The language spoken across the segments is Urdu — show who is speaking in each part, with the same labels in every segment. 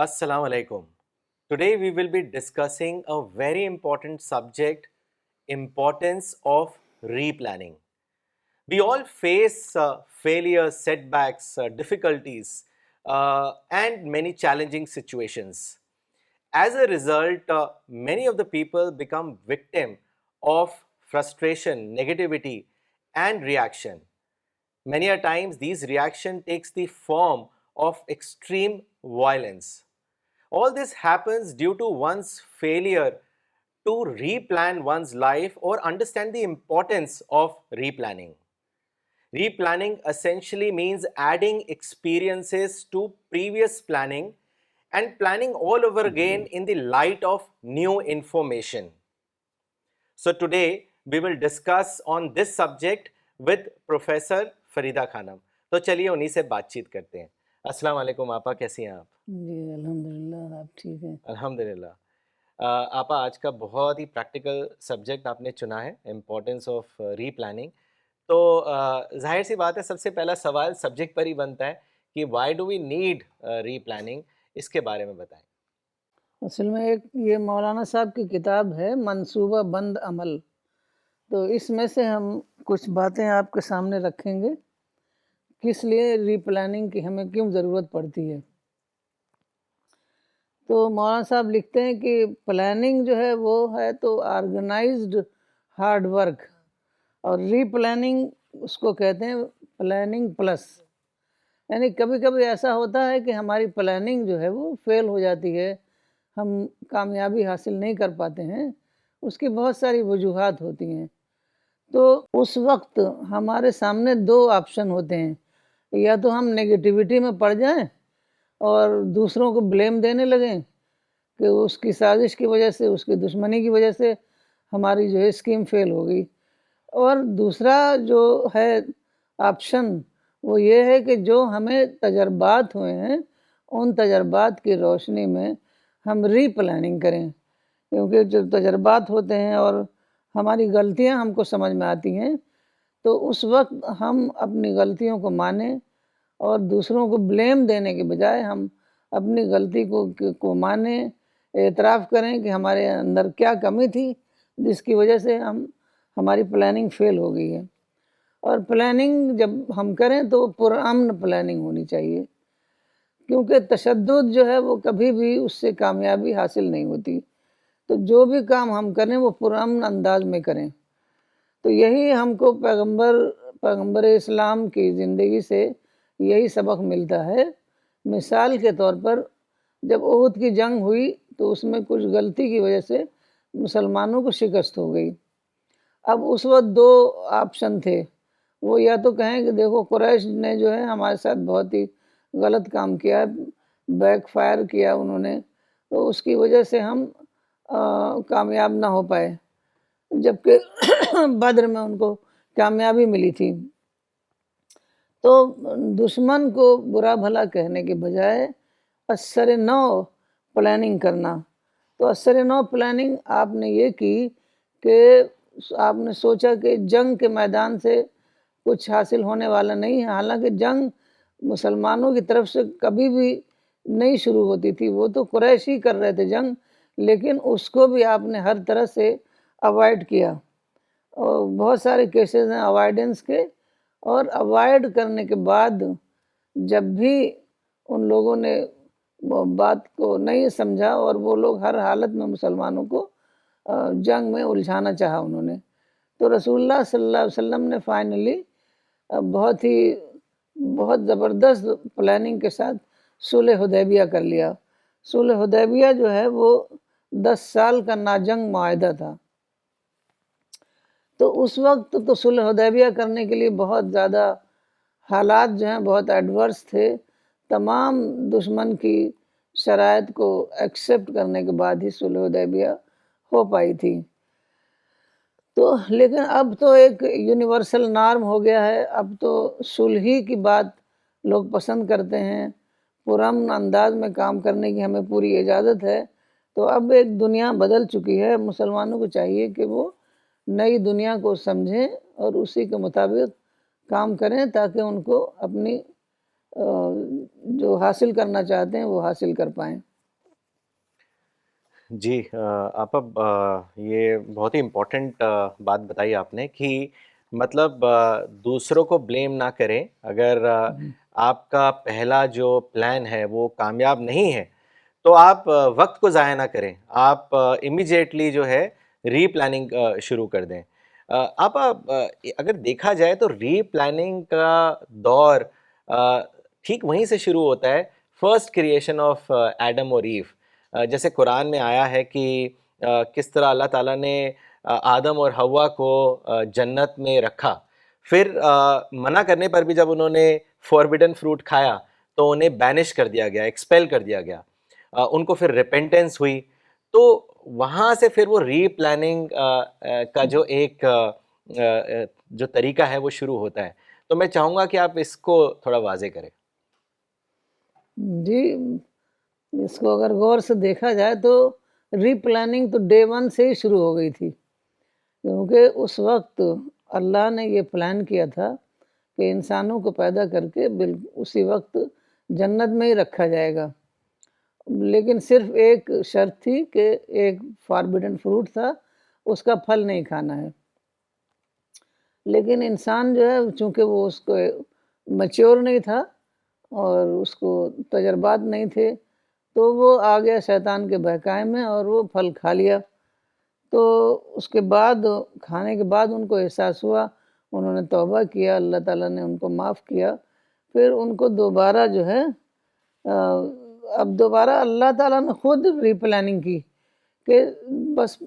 Speaker 1: Assalamu alaikum. Today we will be discussing a very important subject, importance of replanning. We all face failures, setbacks, difficulties, and many challenging situations. As a result, many of the people become victim of frustration, negativity, and reaction. Many a times these reaction takes the form of extreme violence. All this happens due to one's failure to replan one's life or understand the importance of replanning. Replanning essentially means adding experiences to previous planning and planning all over again in the light of new information. So today we will discuss on this subject with Professor Farida Khanam. تو چلیے انہی سے بات چیت کرتے ہیں. السلام علیکم آپا، کیسی ہیں آپ؟
Speaker 2: جی الحمدللہ، آپ ٹھیک ہیں؟
Speaker 1: الحمدللہ. آپا آج کا بہت ہی پریکٹیکل سبجیکٹ آپ نے چنا ہے، امپورٹنس آف ری پلاننگ. تو ظاہر سی بات ہے سب سے پہلا سوال سبجیکٹ پر ہی بنتا ہے کہ why do we need replanning, اس کے بارے میں بتائیں.
Speaker 2: اصل میں ایک یہ مولانا صاحب کی کتاب ہے منصوبہ بند عمل، تو اس میں سے ہم کچھ باتیں آپ کے سامنے رکھیں گے کس لیے ری پلاننگ کی ہمیں کیوں ضرورت پڑتی ہے. تو مولانا صاحب لکھتے ہیں کہ پلاننگ جو ہے وہ ہے تو آرگنائزڈ ہارڈ ورک، اور ری پلاننگ اس کو کہتے ہیں پلاننگ پلس. یعنی کبھی کبھی ایسا ہوتا ہے کہ ہماری پلاننگ جو ہے وہ فیل ہو جاتی ہے، ہم کامیابی حاصل نہیں کر پاتے ہیں، اس کی بہت ساری وجوہات ہوتی ہیں. تو اس وقت ہمارے سامنے دو آپشن ہوتے ہیں، یا تو ہم نگیٹیوٹی میں پڑ جائیں اور دوسروں کو بلیم دینے لگیں کہ اس کی سازش کی وجہ سے، اس کی دشمنی کی وجہ سے ہماری جو ہے اسکیم فیل ہو گئی. اور دوسرا جو ہے آپشن وہ یہ ہے کہ جو ہمیں تجربات ہوئے ہیں ان تجربات کی روشنی میں ہم ری پلاننگ کریں، کیونکہ جو تجربات ہوتے ہیں اور ہماری غلطیاں ہم کو سمجھ میں آتی ہیں تو اس وقت ہم اپنی غلطیوں کو مانیں اور دوسروں کو بلیم دینے کے بجائے ہم اپنی غلطی کو مانیں، اعتراف کریں کہ ہمارے اندر کیا کمی تھی جس کی وجہ سے ہماری پلاننگ فیل ہو گئی ہے. اور پلاننگ جب ہم کریں تو پرامن پلاننگ ہونی چاہیے، کیونکہ تشدد جو ہے وہ کبھی بھی اس سے کامیابی حاصل نہیں ہوتی. تو جو بھی کام ہم کریں وہ پرامن انداز میں کریں. تو یہی ہم کو پیغمبر اسلام کی زندگی سے یہی سبق ملتا ہے. مثال کے طور پر جب احد کی جنگ ہوئی تو اس میں کچھ غلطی کی وجہ سے مسلمانوں کو شکست ہو گئی. اب اس وقت دو آپشن تھے، وہ یا تو کہیں کہ دیکھو قریش نے جو ہے ہمارے ساتھ بہت ہی غلط کام کیا، بیک فائر کیا انہوں نے، تو اس کی وجہ سے ہم کامیاب نہ ہو پائے، جبکہ بدر میں ان کو کامیابی ملی تھی. تو دشمن کو برا بھلا کہنے کے بجائے اثر نو پلاننگ کرنا. تو اثر نو پلاننگ آپ نے یہ کی کہ آپ نے سوچا کہ جنگ کے میدان سے کچھ حاصل ہونے والا نہیں ہے، حالانکہ جنگ مسلمانوں کی طرف سے کبھی بھی نہیں شروع ہوتی تھی، وہ تو قریش ہی کر رہے تھے جنگ، لیکن اس کو بھی آپ نے ہر طرح سے اوائڈ کیا. اور بہت سارے کیسز ہیں اوائڈنس کے، اور اوائڈ کرنے کے بعد جب بھی ان لوگوں نے بات کو نہیں سمجھا اور وہ لوگ ہر حالت میں مسلمانوں کو جنگ میں الجھانا چاہا انہوں نے، تو رسول اللہ صلی اللہ علیہ وسلم نے فائنلی بہت زبردست پلاننگ کے ساتھ صلح حدیبیہ کر لیا. صلح حدیبیہ جو ہے وہ 10 سال کا ناجنگ معاہدہ تھا. تو اس وقت تو صلح حدیبیہ کرنے کے لیے بہت زیادہ حالات جو ہیں بہت ایڈورس تھے، تمام دشمن کی شرائط کو ایکسیپٹ کرنے کے بعد ہی صلح حدیبیہ ہو پائی تھی. تو لیکن اب تو ایک یونیورسل نارم ہو گیا ہے، اب تو صلح کی بات لوگ پسند کرتے ہیں، پرامن انداز میں کام کرنے کی ہمیں پوری اجازت ہے. تو اب ایک دنیا بدل چکی ہے، مسلمانوں کو چاہیے کہ وہ نئی دنیا کو سمجھیں اور اسی کے مطابق کام کریں تاکہ ان کو اپنی جو حاصل کرنا چاہتے ہیں وہ حاصل کر پائیں.
Speaker 1: جی آپ اب یہ بہت ہی امپورٹنٹ بات بتائی آپ نے کہ مطلب دوسروں کو بلیم نہ کریں. اگر آپ کا پہلا جو پلان ہے وہ کامیاب نہیں ہے تو آپ وقت کو ضائع نہ کریں. آپ امیجیٹلی جو ہے ری پلاننگ شروع کر دیں. آپ اگر دیکھا جائے تو ری پلاننگ کا دور ٹھیک وہیں سے شروع ہوتا ہے، فرسٹ کریشن آف ایڈم اور ایو. جیسے قرآن میں آیا ہے کہ کس طرح اللہ تعالیٰ نے آدم اور حوا کو جنت میں رکھا، پھر منع کرنے پر بھی جب انہوں نے فوربیڈن فروٹ کھایا تو انہیں بینش کر دیا گیا، ایکسپیل کر دیا گیا. ان کو پھر ریپینٹنس ہوئی. تو وہاں سے پھر وہ ری پلاننگ کا جو ایک جو طریقہ ہے وہ شروع ہوتا ہے. تو میں چاہوں گا کہ آپ اس کو تھوڑا واضح کریں.
Speaker 2: جی، اس کو اگر غور سے دیکھا جائے تو ری پلاننگ تو ڈے ون سے ہی شروع ہو گئی تھی، کیونکہ اس وقت اللہ نے یہ پلان کیا تھا کہ انسانوں کو پیدا کر کے اسی وقت جنت میں ہی رکھا جائے گا. لیکن صرف ایک شرط تھی کہ ایک فاربیڈن فروٹ تھا، اس کا پھل نہیں کھانا ہے. لیکن انسان جو ہے چونکہ وہ اس کو میچور نہیں تھا اور اس کو تجربات نہیں تھے، تو وہ آ گیا شیطان کے بہکائے میں اور وہ پھل کھا لیا. تو اس کے بعد کھانے کے بعد ان کو احساس ہوا، انہوں نے توبہ کیا، اللہ تعالیٰ نے ان کو معاف کیا. پھر ان کو دوبارہ جو ہے اب دوبارہ اللہ تعالیٰ نے خود ری پلاننگ کی کہ بس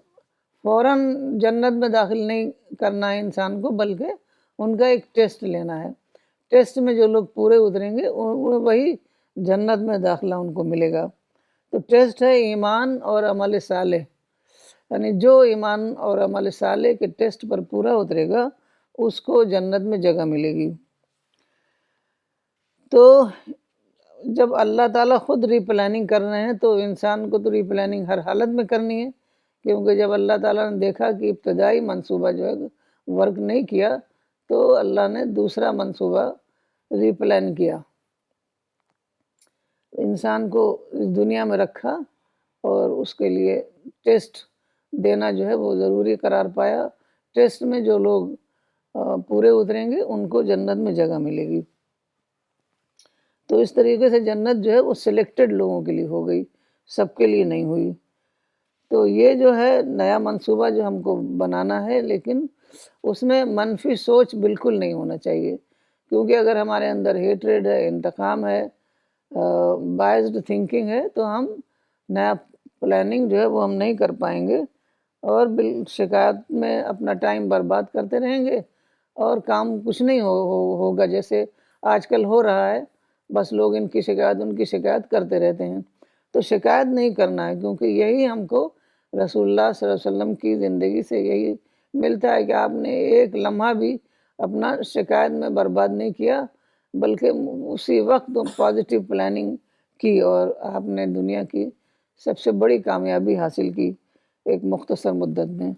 Speaker 2: فوراً جنت میں داخل نہیں کرنا ہے انسان کو، بلکہ ان کا ایک ٹیسٹ لینا ہے. ٹیسٹ میں جو لوگ پورے اتریں گے وہی جنت میں داخلہ ان کو ملے گا. تو ٹیسٹ ہے ایمان اور عمل صالح، یعنی جو ایمان اور عمل صالح کے ٹیسٹ پر پورا اترے گا اس کو جنت میں جگہ ملے گی. تو جب اللہ تعالیٰ خود ری پلاننگ کر رہے ہیں تو انسان کو تو ری پلاننگ ہر حالت میں کرنی ہے، کیونکہ جب اللہ تعالیٰ نے دیکھا کہ ابتدائی منصوبہ جو ہے ورک نہیں کیا تو اللہ نے دوسرا منصوبہ ری پلان کیا. انسان کو اس دنیا میں رکھا اور اس کے لیے ٹیسٹ دینا جو ہے وہ ضروری قرار پایا. ٹیسٹ میں جو لوگ پورے اتریں گے ان کو جنت میں جگہ ملے گی. تو اس طریقے سے جنت جو ہے وہ سلیکٹڈ لوگوں کے لیے ہو گئی، سب کے لیے نہیں ہوئی. تو یہ جو ہے نیا منصوبہ جو ہم کو بنانا ہے، لیکن اس میں منفی سوچ بالکل نہیں ہونا چاہیے، کیونکہ اگر ہمارے اندر ہیٹریڈ ہے، انتقام ہے، بائزڈ تھنکنگ ہے، تو ہم نیا پلاننگ جو ہے وہ ہم نہیں کر پائیں گے اور شکایت میں اپنا ٹائم برباد کرتے رہیں گے اور کام کچھ نہیں ہوگا. جیسے آج کل ہو رہا ہے، بس لوگ ان کی شکایت کرتے رہتے ہیں. تو شکایت نہیں کرنا ہے، کیونکہ یہی ہم کو رسول اللہ صلی اللہ علیہ وسلم کی زندگی سے یہی ملتا ہے کہ آپ نے ایک لمحہ بھی اپنا شکایت میں برباد نہیں کیا، بلکہ اسی وقت پازیٹیو پلاننگ کی اور آپ نے دنیا کی سب سے بڑی کامیابی حاصل کی ایک مختصر مدت میں.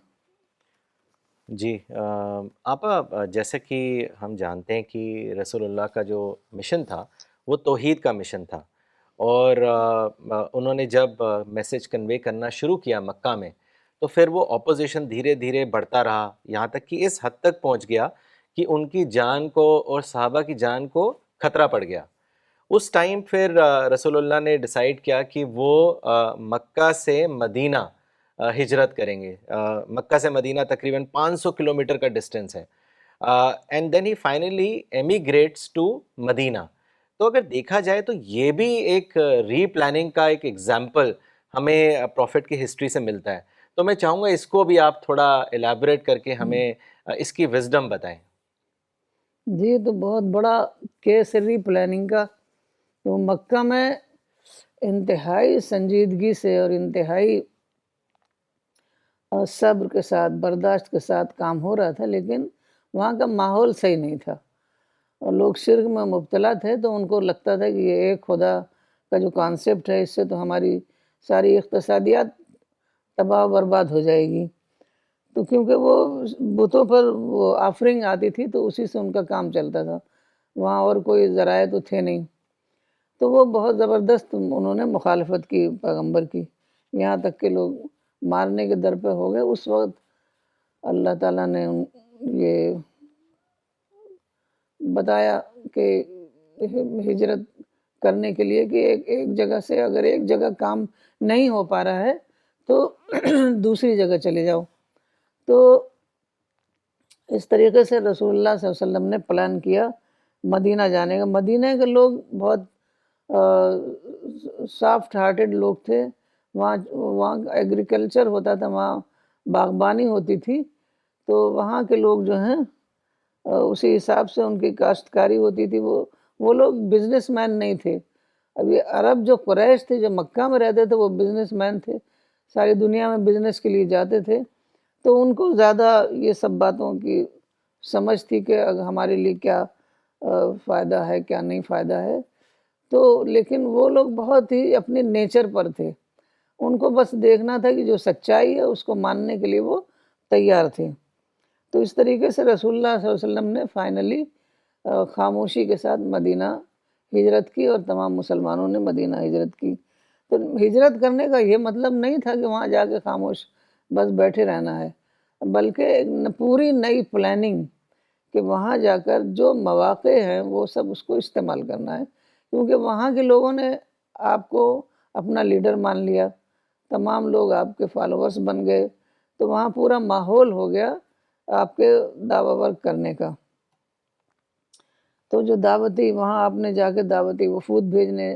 Speaker 1: جی آپا، جیسا کہ ہم جانتے ہیں کہ رسول اللہ کا جو مشن تھا وہ توحید کا مشن تھا، اور انہوں نے جب میسج کنوے کرنا شروع کیا مکہ میں تو پھر وہ اپوزیشن دھیرے دھیرے بڑھتا رہا، یہاں تک کہ اس حد تک پہنچ گیا کہ ان کی جان کو اور صحابہ کی جان کو خطرہ پڑ گیا. اس ٹائم پھر رسول اللہ نے ڈیسائیڈ کیا کہ وہ مکہ سے مدینہ ہجرت کریں گے. مکہ سے مدینہ تقریباً 500 کلومیٹر کا ڈسٹینس ہے. And then he finally emigrates to Medina. تو اگر دیکھا جائے تو یہ بھی ایک ری پلاننگ کا ایک ایگزامپل ہمیں پروفٹ کی ہسٹری سے ملتا ہے. تو میں چاہوں گا اس کو بھی آپ تھوڑا ایلیبریٹ کر کے ہمیں اس کی وزڈم بتائیں.
Speaker 2: جی، تو بہت بڑا کیس ہے ری پلاننگ کا. تو مکہ میں انتہائی سنجیدگی سے اور انتہائی صبر کے ساتھ، برداشت کے ساتھ کام ہو رہا تھا، لیکن وہاں کا ماحول صحیح نہیں تھا اور لوگ شرک میں مبتلا تھے. تو ان کو لگتا تھا کہ یہ ایک خدا کا جو کانسیپٹ ہے اس سے تو ہماری ساری اقتصادیات تباہ و برباد ہو جائے گی. تو کیونکہ وہ بتوں پر وہ آفرنگ آتی تھی تو اسی سے ان کا کام چلتا تھا، وہاں اور کوئی ذرائع تو تھے نہیں. تو وہ بہت زبردست انہوں نے مخالفت کی پیغمبر کی یہاں تک کہ لوگ مارنے کے در پہ ہو گئے. اس وقت اللہ تعالیٰ نے یہ بتایا کہ ہجرت کرنے کے لیے کہ ایک جگہ سے اگر ایک جگہ کام نہیں ہو پا رہا ہے تو دوسری جگہ چلے جاؤ. تو اس طریقے سے رسول اللہ صلی اللہ علیہ وسلم نے پلان کیا مدینہ جانے کا. مدینہ کے لوگ بہت سافٹ ہارٹڈ لوگ تھے. وہاں ایگریکلچر ہوتا تھا, وہاں باغبانی ہوتی تھی. تو وہاں کے لوگ جو ہیں اسی حساب سے ان کی کاشتکاری ہوتی تھی. وہ لوگ بزنس مین نہیں تھے. اب یہ عرب جو قریش تھے جو مکہ میں رہتے تھے وہ بزنس مین تھے, ساری دنیا میں بزنس کے لیے جاتے تھے. تو ان کو زیادہ یہ سب باتوں کی سمجھ تھی کہ ہمارے لیے کیا فائدہ ہے کیا نہیں فائدہ ہے. تو لیکن وہ لوگ بہت ہی اپنے نیچر پر تھے. ان کو بس دیکھنا تھا کہ جو سچائی ہے اس کو ماننے کے لیے وہ تیار تھے. تو اس طریقے سے رسول اللہ صلی اللہ علیہ وسلم نے فائنلی خاموشی کے ساتھ مدینہ ہجرت کی, اور تمام مسلمانوں نے مدینہ ہجرت کی. تو ہجرت کرنے کا یہ مطلب نہیں تھا کہ وہاں جا کے خاموش بس بیٹھے رہنا ہے, بلکہ ایک پوری نئی پلاننگ کہ وہاں جا کر جو مواقع ہیں وہ سب اس کو استعمال کرنا ہے. کیونکہ وہاں کے لوگوں نے آپ کو اپنا لیڈر مان لیا, تمام لوگ آپ کے فالوورز بن گئے. تو وہاں پورا ماحول ہو گیا آپ کے دعوی ورک کرنے کا. تو جو دعوتی وہاں آپ نے جا کے دعوتی وفود بھیجنے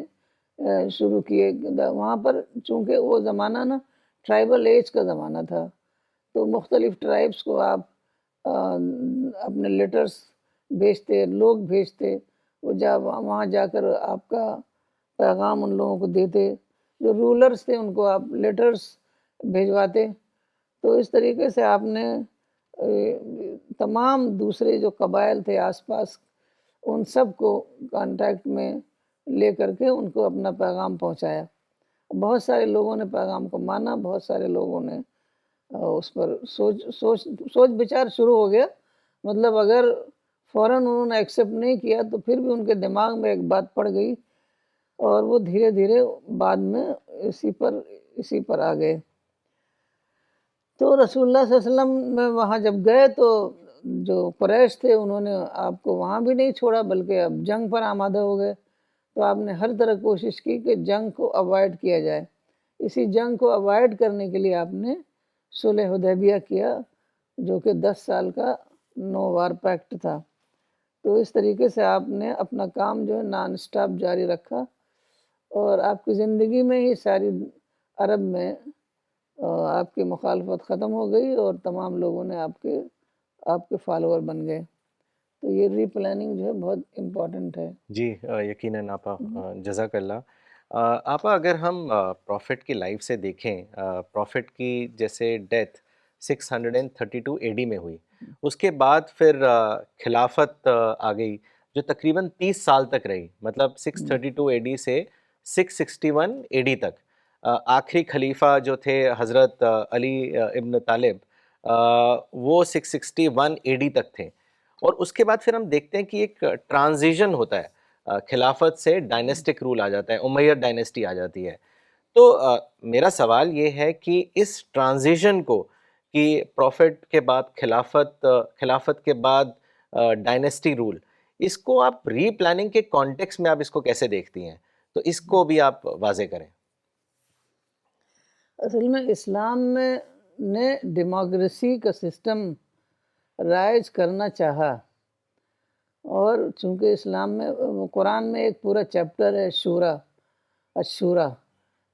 Speaker 2: شروع کیے. وہاں پر چونکہ وہ زمانہ نا ٹرائبل ایج کا زمانہ تھا, تو مختلف ٹرائبس کو آپ اپنے لیٹرز بھیجتے, لوگ بھیجتے, وہ وہاں جا کر آپ کا پیغام ان لوگوں کو دیتے. جو رولرز تھے ان کو آپ لیٹرز بھیجواتے. تو اس طریقے سے آپ نے تمام دوسرے جو قبائل تھے آس پاس ان سب کو کانٹیکٹ میں لے کر کے ان کو اپنا پیغام پہنچایا. بہت سارے لوگوں نے پیغام کو مانا, بہت سارے لوگوں نے اس پر سوچ بچار شروع ہو گیا. مطلب اگر فوراً انہوں نے ایکسیپٹ نہیں کیا تو پھر بھی ان کے دماغ میں ایک بات پڑ گئی, اور وہ دھیرے دھیرے بعد میں اسی پر آ گئے. تو رسول اللہ صلی اللہ علیہ وسلم میں وہاں جب گئے تو جو قریش تھے انہوں نے آپ کو وہاں بھی نہیں چھوڑا, بلکہ اب جنگ پر آمادہ ہو گئے. تو آپ نے ہر طرح کوشش کی کہ جنگ کو اوائڈ کیا جائے. اسی جنگ کو اوائڈ کرنے کے لیے آپ نے صلح حدیبیہ کیا, جو کہ 10 سال کا نو وار پیکٹ تھا. تو اس طریقے سے آپ نے اپنا کام جو ہے نان سٹاپ جاری رکھا, اور آپ کی زندگی میں ہی ساری عرب میں آپ کی مخالفت ختم ہو گئی, اور تمام لوگوں نے آپ کے فالوور بن گئے. تو یہ ری پلاننگ جو ہے بہت امپورٹنٹ ہے.
Speaker 1: جی یقیناً آپا, جزاک اللہ. آپا اگر ہم پروفٹ کی لائف سے دیکھیں, پروفٹ کی جیسے ڈیتھ 632 AD میں ہوئی, اس کے بعد پھر خلافت آ گئی جو تقریباً 30 سال تک رہی. مطلب 632 AD سے 661 AD تک. آخری خلیفہ جو تھے حضرت علی ابن طالب, وہ 661 AD تک تھے. اور اس کے بعد پھر ہم دیکھتے ہیں کہ ایک ٹرانزیشن ہوتا ہے, خلافت سے ڈائنیسٹک رول آ جاتا ہے, امیہ ڈائنیسٹی آ جاتی ہے. تو میرا سوال یہ ہے کہ اس ٹرانزیشن کو, کہ پروفٹ کے بعد خلافت کے بعد ڈائنیسٹی رول, اس کو آپ ری پلاننگ کے کانٹیکس میں آپ اس کو کیسے دیکھتی ہیں؟ تو اس کو بھی آپ واضح کریں.
Speaker 2: اصل میں اسلام میں نے ڈیموکریسی کا سسٹم رائج کرنا چاہا, اور چونکہ اسلام میں قرآن میں ایک پورا چیپٹر ہے الشورا,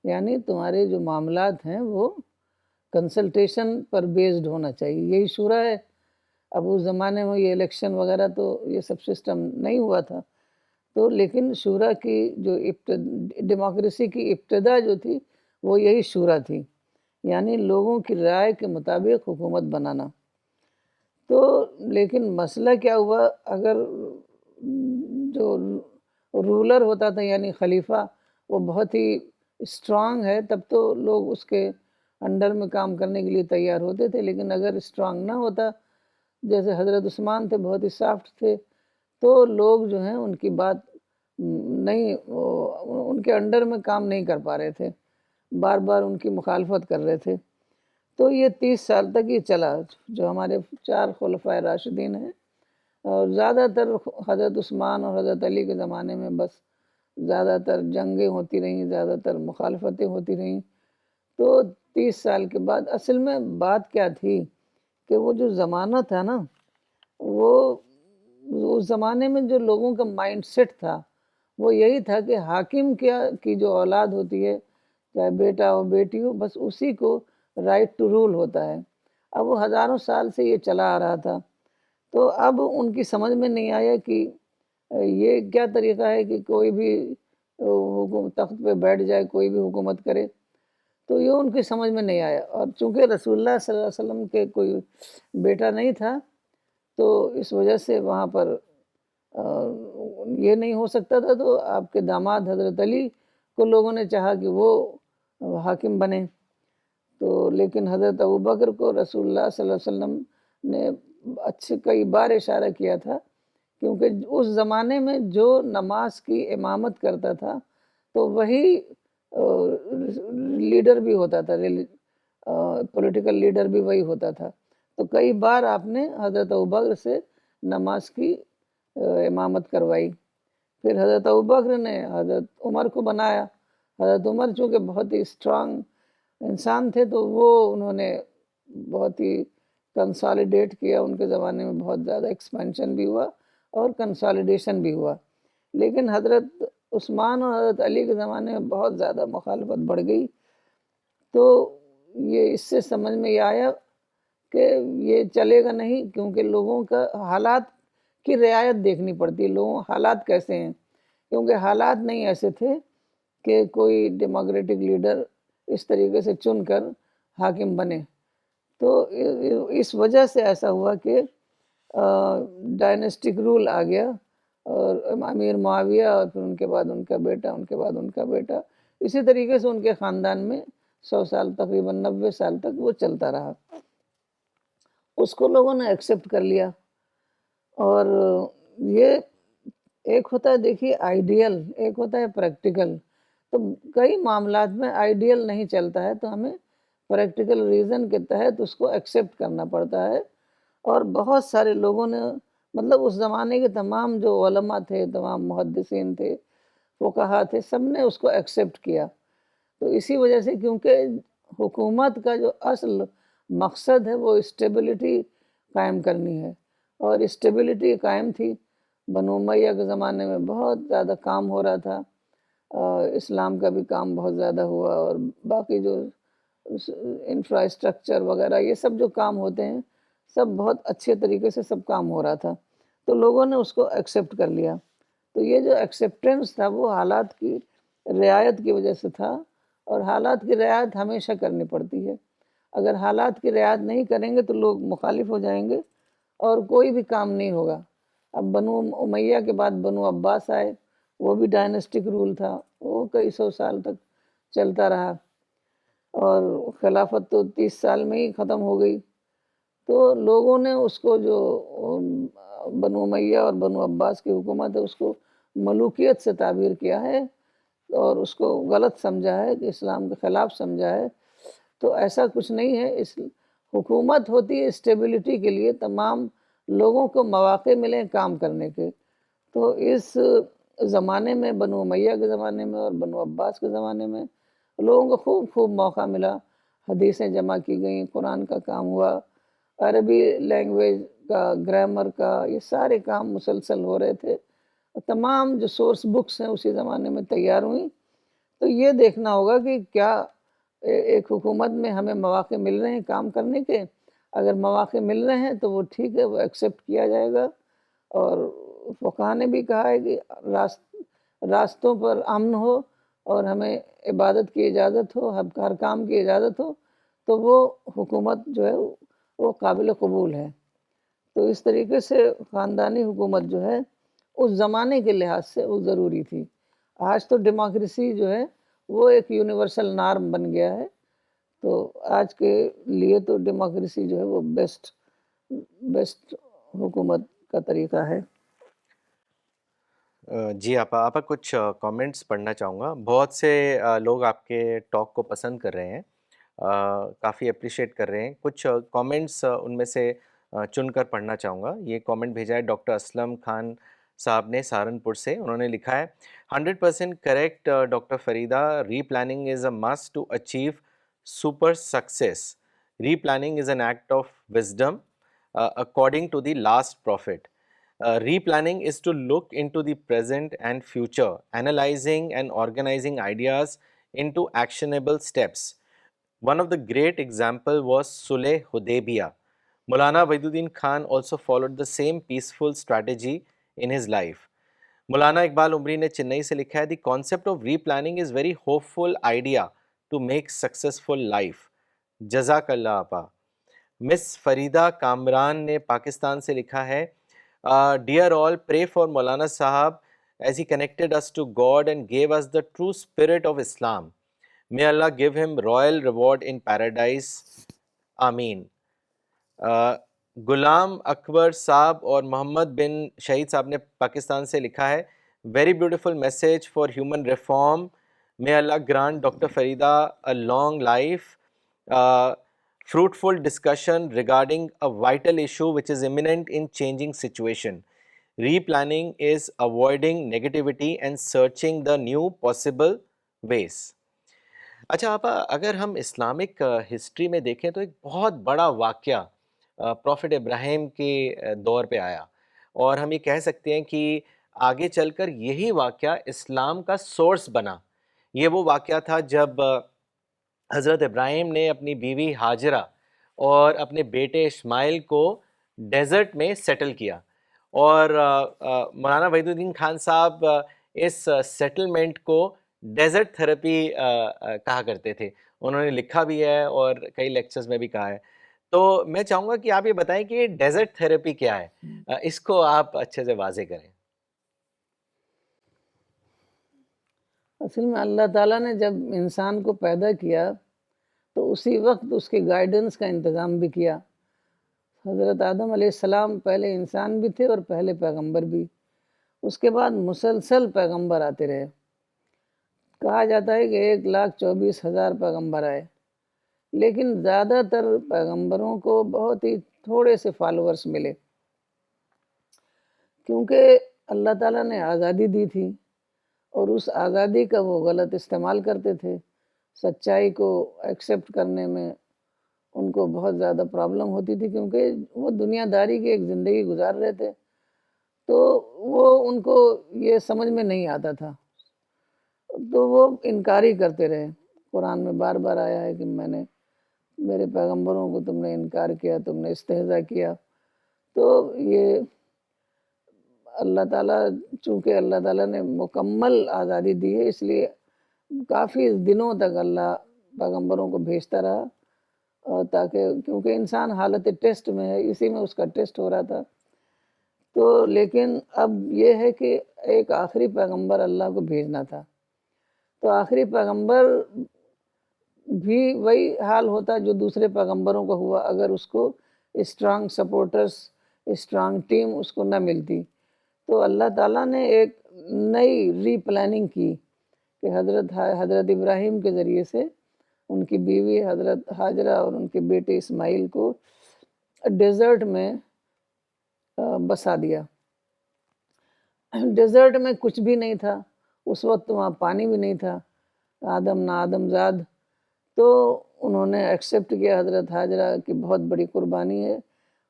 Speaker 2: یعنی تمہارے جو معاملات ہیں وہ کنسلٹیشن پر بیسڈ ہونا چاہیے. یہی شورا ہے. اب اس زمانے میں یہ الیکشن وغیرہ تو یہ سب سسٹم نہیں ہوا تھا. تو لیکن شورا کی جو ڈیموکریسی کی ابتدا جو تھی وہ یہی شورا تھی, یعنی لوگوں کی رائے کے مطابق حکومت بنانا. تو لیکن مسئلہ کیا ہوا, اگر جو رولر ہوتا تھا یعنی خلیفہ وہ بہت ہی اسٹرانگ ہے تب تو لوگ اس کے انڈر میں کام کرنے کے لیے تیار ہوتے تھے. لیکن اگر اسٹرانگ نہ ہوتا, جیسے حضرت عثمان تھے بہت ہی سافٹ تھے, تو لوگ جو ہیں ان کی بات نہیں, ان کے انڈر میں کام نہیں کر پا رہے تھے. بار بار ان کی مخالفت کر رہے تھے. تو یہ 30 سال تک یہ چلا جو ہمارے 4 خلفائے راشدین ہیں. اور زیادہ تر حضرت عثمان اور حضرت علی کے زمانے میں بس زیادہ تر جنگیں ہوتی رہیں، زیادہ تر مخالفتیں ہوتی رہیں. تو 30 سال کے بعد اصل میں بات کیا تھی کہ وہ جو زمانہ تھا نا، وہ اس زمانے میں جو لوگوں کا مائنڈ سیٹ تھا وہ یہی تھا کہ حاکم کی جو اولاد ہوتی ہے، چاہے بیٹا ہو بیٹی ہو، بس اسی کو رائٹ ٹو رول ہوتا ہے. اب وہ ہزاروں سال سے یہ چلا آ رہا تھا. تو اب ان کی سمجھ میں نہیں آیا کہ یہ کیا طریقہ ہے کہ کوئی بھی تخت پہ بیٹھ جائے، کوئی بھی حکومت کرے. تو یہ ان کی سمجھ میں نہیں آیا. اور چونکہ رسول اللہ صلی اللہ علیہ وسلم کے کوئی بیٹا نہیں تھا تو اس وجہ سے وہاں پر یہ نہیں ہو سکتا تھا. تو آپ کے داماد حضرت علی کو لوگوں نے چاہا کہ وہ حاکم بنے. تو لیکن حضرت ابوبکر کو رسول اللہ صلی اللہ علیہ وسلم نے اچھے کئی بار اشارہ کیا تھا، کیونکہ اس زمانے میں جو نماز کی امامت کرتا تھا تو وہی لیڈر بھی ہوتا تھا، پولیٹیکل لیڈر بھی وہی ہوتا تھا. تو کئی بار آپ نے حضرت ابوبکر سے نماز کی امامت کروائی. پھر حضرت ابوبکر نے حضرت عمر کو بنایا. حضرت عمر چونکہ بہت ہی اسٹرانگ انسان تھے تو وہ انہوں نے بہت ہی کنسالیڈیٹ کیا. ان کے زمانے میں بہت زیادہ ایکسپینشن بھی ہوا اور کنسالیڈیشن بھی ہوا. لیکن حضرت عثمان اور حضرت علی کے زمانے میں بہت زیادہ مخالفت بڑھ گئی. تو یہ اس سے سمجھ میں یہ آیا کہ یہ چلے گا نہیں، کیونکہ لوگوں کا حالات کی رعایت دیکھنی پڑتی ہے. لوگوں حالات کیسے ہیں، کیونکہ حالات نہیں ایسے تھے کہ کوئی ڈیموکریٹک لیڈر اس طریقے سے چن کر حاکم بنے. تو اس وجہ سے ایسا ہوا کہ ڈائنسٹک رول آ گیا، اور امیر معاویہ اور پھر ان کے بعد ان کا بیٹا، ان کے بعد ان کا بیٹا، اسی طریقے سے ان کے خاندان میں 100 سال تقریباً 90 سال تک وہ چلتا رہا. اس کو لوگوں نے ایکسیپٹ کر لیا. اور یہ ایک ہوتا ہے دیکھیے آئیڈیل، ایک ہوتا ہے پریکٹیکل. تو کئی معاملات میں آئیڈیل نہیں چلتا ہے تو ہمیں پریکٹیکل ریزن کے تحت اس کو ایکسیپٹ کرنا پڑتا ہے. اور بہت سارے لوگوں نے مطلب اس زمانے کے تمام جو علماء تھے، تمام محدثین تھے، فقہا تھے، سب نے اس کو ایکسیپٹ کیا. تو اسی وجہ سے کیونکہ حکومت کا جو اصل مقصد ہے وہ اسٹیبلٹی قائم کرنی ہے، اور اسٹیبلٹی قائم تھی. بنو امیہ کے زمانے میں بہت زیادہ کام ہو رہا تھا، اسلام کا بھی کام بہت زیادہ ہوا، اور باقی جو انفراسٹرکچر وغیرہ یہ سب جو کام ہوتے ہیں سب بہت اچھے طریقے سے سب کام ہو رہا تھا. تو لوگوں نے اس کو ایکسیپٹ کر لیا. تو یہ جو ایکسیپٹنس تھا وہ حالات کی رعایت کی وجہ سے تھا، اور حالات کی رعایت ہمیشہ کرنی پڑتی ہے. اگر حالات کی رعایت نہیں کریں گے تو لوگ مخالف ہو جائیں گے اور کوئی بھی کام نہیں ہوگا. اب بنو امیہ کے بعد بنو عباس آئے، وہ بھی ڈائنسٹک رول تھا، وہ کئی 100 سال تک چلتا رہا، اور خلافت تو 30 سال میں ہی ختم ہو گئی. تو لوگوں نے اس کو جو بنو امیہ اور بنو عباس کی حکومت ہے اس کو ملوکیت سے تعبیر کیا ہے، اور اس کو غلط سمجھا ہے کہ اسلام کے خلاف سمجھا ہے. تو ایسا کچھ نہیں ہے. اس حکومت ہوتی ہے اسٹیبلٹی کے لیے، تمام لوگوں کو مواقع ملیں کام کرنے کے. تو اس زمانے میں بنو امیہ کے زمانے میں اور بنو عباس کے زمانے میں لوگوں کو خوب موقع ملا. حدیثیں جمع کی گئیں، قرآن کا کام ہوا، عربی لینگویج کا، گرامر کا، یہ سارے کام مسلسل ہو رہے تھے. تمام جو سورس بکس ہیں اسی زمانے میں تیار ہوئیں. تو یہ دیکھنا ہوگا کہ کیا ایک حکومت میں ہمیں مواقع مل رہے ہیں کام کرنے کے. اگر مواقع مل رہے ہیں تو وہ ٹھیک ہے، وہ ایکسیپٹ کیا جائے گا. اور فقہا نے بھی کہا ہے کہ راستوں پر امن ہو اور ہمیں عبادت کی اجازت ہو، ہر کام کی اجازت ہو، تو وہ حکومت جو ہے وہ قابل قبول ہے. تو اس طریقے سے خاندانی حکومت جو ہے اس زمانے کے لحاظ سے وہ ضروری تھی. آج تو ڈیموکریسی جو ہے وہ ایک یونیورسل نارم بن گیا ہے. تو آج کے لیے تو ڈیموکریسی جو ہے وہ بیسٹ حکومت کا طریقہ ہے.
Speaker 1: جی آپا کچھ کامنٹس پڑھنا چاہوں گا. بہت سے لوگ آپ کے ٹاک کو پسند کر رہے ہیں, کافی اپریشیٹ کر رہے ہیں. کچھ کامنٹس ان میں سے چن کر پڑھنا چاہوں گا. یہ کامنٹ بھیجا ہے ڈاکٹر اسلم خان صاحب نے سہارنپور سے. انہوں نے لکھا ہے 100% correct doctor Farida, replanning is a must to achieve super success. Replanning is an act of wisdom according to the last prophet. Replanning is to look into the present and future, analyzing and organizing ideas into actionable steps. One of the great example was Sulh Hudaybiyah. Maulana Waiduddin Khan also followed the same peaceful strategy in his life. Maulana Iqbal Umri نے چنئی سے لکھا ہے the concept of replanning is very hopeful idea to make successful life. جزاک اللہ آپا. مس فریدہ کامران نے پاکستان سے لکھا ہے ڈیئر آل پرے فار مولانا صاحب as he connected us to God and gave us the true spirit of Islam. May Allah give him royal reward in paradise. آمین. غلام اکبر صاحب اور محمد بن شہید صاحب نے پاکستان سے لکھا ہے very beautiful message for human reform. May Allah grant Dr. Farida a long life. Fruitful discussion regarding a vital issue which is imminent in changing situation. Replanning is avoiding negativity and searching the new possible ways. اچھا آپا, اگر ہم اسلامک ہسٹری میں دیکھیں تو ایک بہت بڑا واقعہ پروفٹ ابراہیم کے دور پہ آیا, اور ہم یہ کہہ سکتے ہیں کہ آگے چل کر یہی واقعہ اسلام کا سورس بنا. یہ وہ واقعہ تھا جب حضرت ابراہیم نے اپنی بیوی ہاجرہ اور اپنے بیٹے اسماعیل کو ڈیزرٹ میں سیٹل کیا, اور مولانا وحید الدین خان صاحب اس سیٹلمنٹ کو ڈیزرٹ تھراپی کہا کرتے تھے. انہوں نے لکھا بھی ہے اور کئی لیکچرز میں بھی کہا ہے. تو میں چاہوں گا کہ آپ یہ بتائیں کہ ڈیزرٹ تھراپی کیا ہے, اس کو آپ اچھے سے واضح کریں.
Speaker 2: اصل میں اللہ تعالیٰ نے جب انسان کو پیدا کیا تو اسی وقت اس کے گائیڈنس کا انتظام بھی کیا. حضرت آدم علیہ السلام پہلے انسان بھی تھے اور پہلے پیغمبر بھی. اس کے بعد مسلسل پیغمبر آتے رہے. کہا جاتا ہے کہ 1,24,000 پیغمبر آئے, لیکن زیادہ تر پیغمبروں کو بہت ہی تھوڑے سے فالوورز ملے, کیونکہ اللہ تعالیٰ نے آزادی دی تھی اور اس آزادی کا وہ غلط استعمال کرتے تھے. سچائی کو ایکسیپٹ کرنے میں ان کو بہت زیادہ پرابلم ہوتی تھی, کیونکہ وہ دنیا داری کی ایک زندگی گزار رہے تھے, تو وہ ان کو یہ سمجھ میں نہیں آتا تھا, تو وہ انکاری کرتے رہے. قرآن میں بار بار آیا ہے کہ میرے پیغمبروں کو تم نے انکار کیا, تم نے استہزاء کیا. تو یہ اللہ تعالیٰ, چونکہ اللہ تعالیٰ نے مکمل آزادی دی ہے, اس لیے کافی دنوں تک اللہ پیغمبروں کو بھیجتا رہا, اور تاکہ کیونکہ انسان حالت ٹیسٹ میں ہے, اسی میں اس کا ٹیسٹ ہو رہا تھا. تو لیکن اب یہ ہے کہ ایک آخری پیغمبر اللہ کو بھیجنا تھا, تو آخری پیغمبر بھی وہی حال ہوتا جو دوسرے پیغمبروں کو ہوا اگر اس کو اسٹرانگ سپورٹرز, اسٹرانگ ٹیم اس کو نہ ملتی. تو اللہ تعالیٰ نے ایک نئی ری پلاننگ کی کہ حضرت ابراہیم کے ذریعے سے ان کی بیوی حضرت ہاجرہ اور ان کے بیٹے اسماعیل کو ڈیزرٹ میں بسا دیا. ڈیزرٹ میں کچھ بھی نہیں تھا اس وقت, وہاں پانی بھی نہیں تھا, آدم نہ آدم زاد. تو انہوں نے ایکسیپٹ کیا, حضرت ہاجرہ کی بہت بڑی قربانی ہے,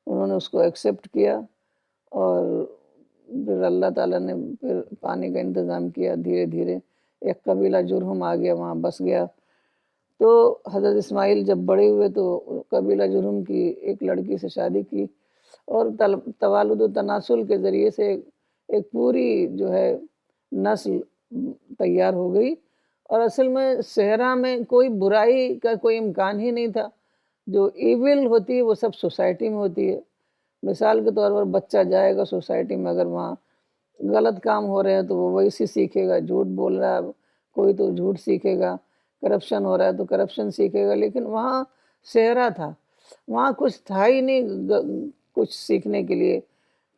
Speaker 2: انہوں نے اس کو ایکسیپٹ کیا, اور پھر اللہ تعالیٰ نے پھر پانی کا انتظام کیا. دھیرے دھیرے ایک قبیلہ جرہم آ گیا, وہاں بس گیا. تو حضرت اسماعیل جب بڑے ہوئے تو قبیلہ جرہم کی ایک لڑکی سے شادی کی, اور توالد و تناسل کے ذریعے سے ایک پوری جو ہے نسل تیار ہو گئی. اور اصل میں صحرا میں کوئی برائی کا کوئی امکان ہی نہیں تھا. جو ایول ہوتی ہے وہ سب سوسائٹی میں ہوتی ہے. مثال کے طور پر بچہ جائے گا سوسائٹی میں, اگر وہاں غلط کام ہو رہے ہیں تو وہ ویسے سیکھے گا. جھوٹ بول رہا ہے کوئی تو جھوٹ سیکھے گا, کرپشن ہو رہا ہے تو کرپشن سیکھے گا. لیکن وہاں صحرا تھا, وہاں کچھ تھا ہی نہیں کچھ سیکھنے کے لیے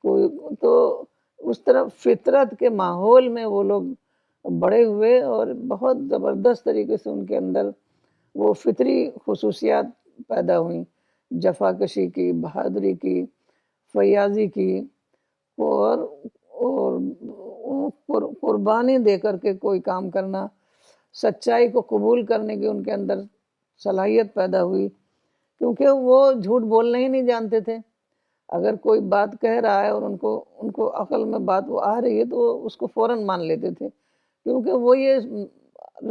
Speaker 2: کوئی. تو اس طرح فطرت کے ماحول میں وہ لوگ بڑے ہوئے اور بہت زبردست طریقے سے ان کے اندر وہ فطری خصوصیات پیدا ہوئیں، جفا کشی کی، بہادری کی، فیاضی کی، اور قربانی دے کر کے کوئی کام کرنا، سچائی کو قبول کرنے کی ان کے اندر صلاحیت پیدا ہوئی، کیونکہ وہ جھوٹ بولنا ہی نہیں جانتے تھے۔ اگر کوئی بات کہہ رہا ہے اور ان کو عقل میں بات وہ آ رہی ہے تو وہ اس کو فوراً مان لیتے تھے، کیونکہ وہ یہ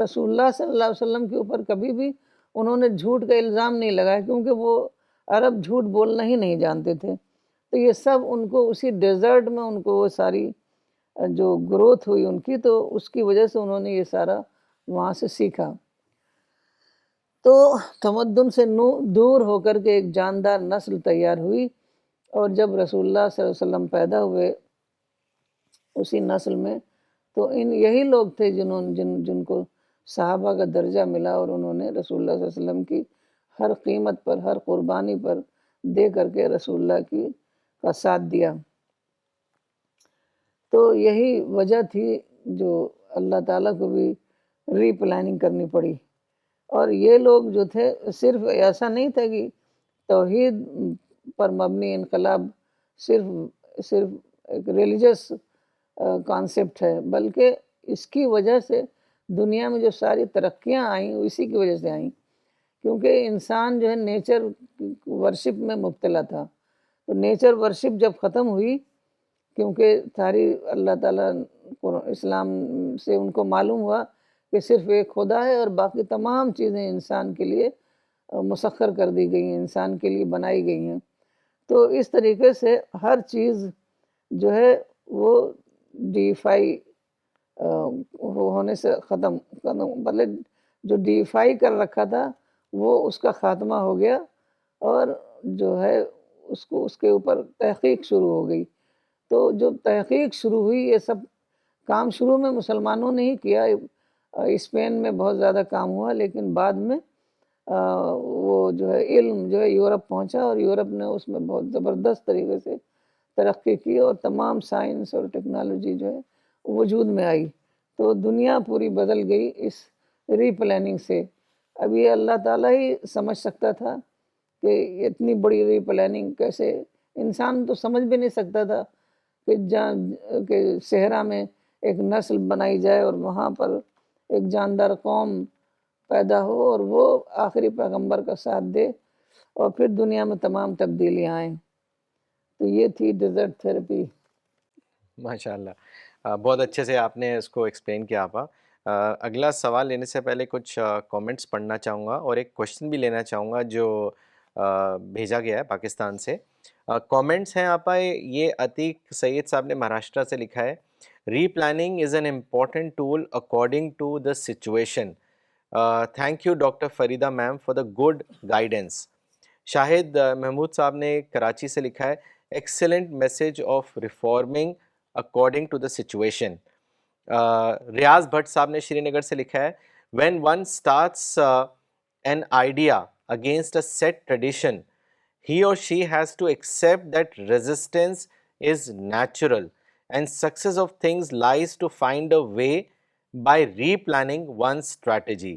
Speaker 2: رسول اللہ صلی اللہ علیہ وسلم کے اوپر کبھی بھی انہوں نے جھوٹ کا الزام نہیں لگایا، کیونکہ وہ عرب جھوٹ بولنا ہی نہیں جانتے تھے۔ تو یہ سب ان کو اسی ڈیزرٹ میں ان کو وہ ساری جو گروتھ ہوئی ان کی، تو اس کی وجہ سے انہوں نے یہ سارا وہاں سے سیکھا۔ تو تمدن سے دور ہو کر کے ایک جاندار نسل تیار ہوئی، اور جب رسول اللہ صلی اللہ علیہ وسلم پیدا ہوئے اسی نسل میں، تو یہی لوگ تھے جن کو صحابہ کا درجہ ملا، اور انہوں نے رسول اللہ صلی اللہ علیہ وسلم کی ہر قیمت پر، ہر قربانی پر دے کر کے رسول اللہ کا ساتھ دیا۔ تو یہی وجہ تھی جو اللہ تعالیٰ کو بھی ری پلاننگ کرنی پڑی۔ اور یہ لوگ جو تھے، صرف ایسا نہیں تھا کہ توحید پر مبنی انقلاب صرف ایک ریلیجس کانسیپٹ ہے، بلکہ اس کی وجہ سے دنیا میں جو ساری ترقیاں آئیں وہ اسی کی وجہ سے آئیں، کیونکہ انسان جو ہے نیچر ورشپ میں مبتلا تھا۔ تو نیچر ورشپ جب ختم ہوئی، کیونکہ ساری اللہ تعالیٰ اسلام سے ان کو معلوم ہوا کہ صرف ایک خدا ہے اور باقی تمام چیزیں انسان کے لیے مسخر کر دی گئی ہیں، انسان کے لیے بنائی گئی ہیں۔ تو اس طریقے سے ہر چیز جو ہے وہ ڈیفائی ہونے سے ختم، مطلب جو ڈیفائی کر رکھا تھا وہ اس کا خاتمہ ہو گیا، اور جو ہے اس کے اوپر تحقیق شروع ہو گئی۔ تو جو تحقیق شروع ہوئی، یہ سب کام شروع میں مسلمانوں نے ہی کیا، اسپین میں بہت زیادہ کام ہوا، لیکن بعد میں وہ جو ہے علم جو ہے یورپ پہنچا، اور یورپ نے اس میں بہت زبردست طریقے سے ترقی کی، اور تمام سائنس اور ٹیکنالوجی جو ہے وجود میں آئی۔ تو دنیا پوری بدل گئی اس ری پلاننگ سے۔ اب یہ اللہ تعالیٰ ہی سمجھ سکتا تھا کہ اتنی بڑی ری پلاننگ کیسے، انسان تو سمجھ بھی نہیں سکتا تھا کہ صحرا میں ایک نسل بنائی جائے اور وہاں پر ایک جاندار قوم پیدا ہو، اور وہ آخری پیغمبر کا ساتھ دے، اور پھر دنیا میں تمام تبدیلیاں آئیں۔ تو یہ تھی ڈیزرٹ تھراپی۔
Speaker 1: ماشاء اللہ، بہت اچھے سے آپ نے اس کو ایکسپلین کیا آپا۔ اگلا سوال لینے سے پہلے کچھ کامنٹس پڑھنا چاہوں گا، اور ایک کوشچن بھی لینا چاہوں گا جو بھیجا گیا ہے پاکستان سے۔ کامنٹس ہیں آپا، یہ عتیق سید صاحب نے مہاراشٹر سے لکھا ہے، replanning is an important tool according to the situation. Thank you doctor Farida ma'am for the good guidance. Shahid Mahmood صاحب نے کراچی سے لکھا ہے، excellent message of reforming according to the situation. Riaz Bhat صاحب نے شری نگر سے لکھا ہے، when one starts an idea against a set tradition, he or she has to accept that resistance is natural and success of things lies to find a way by replanning one's strategy.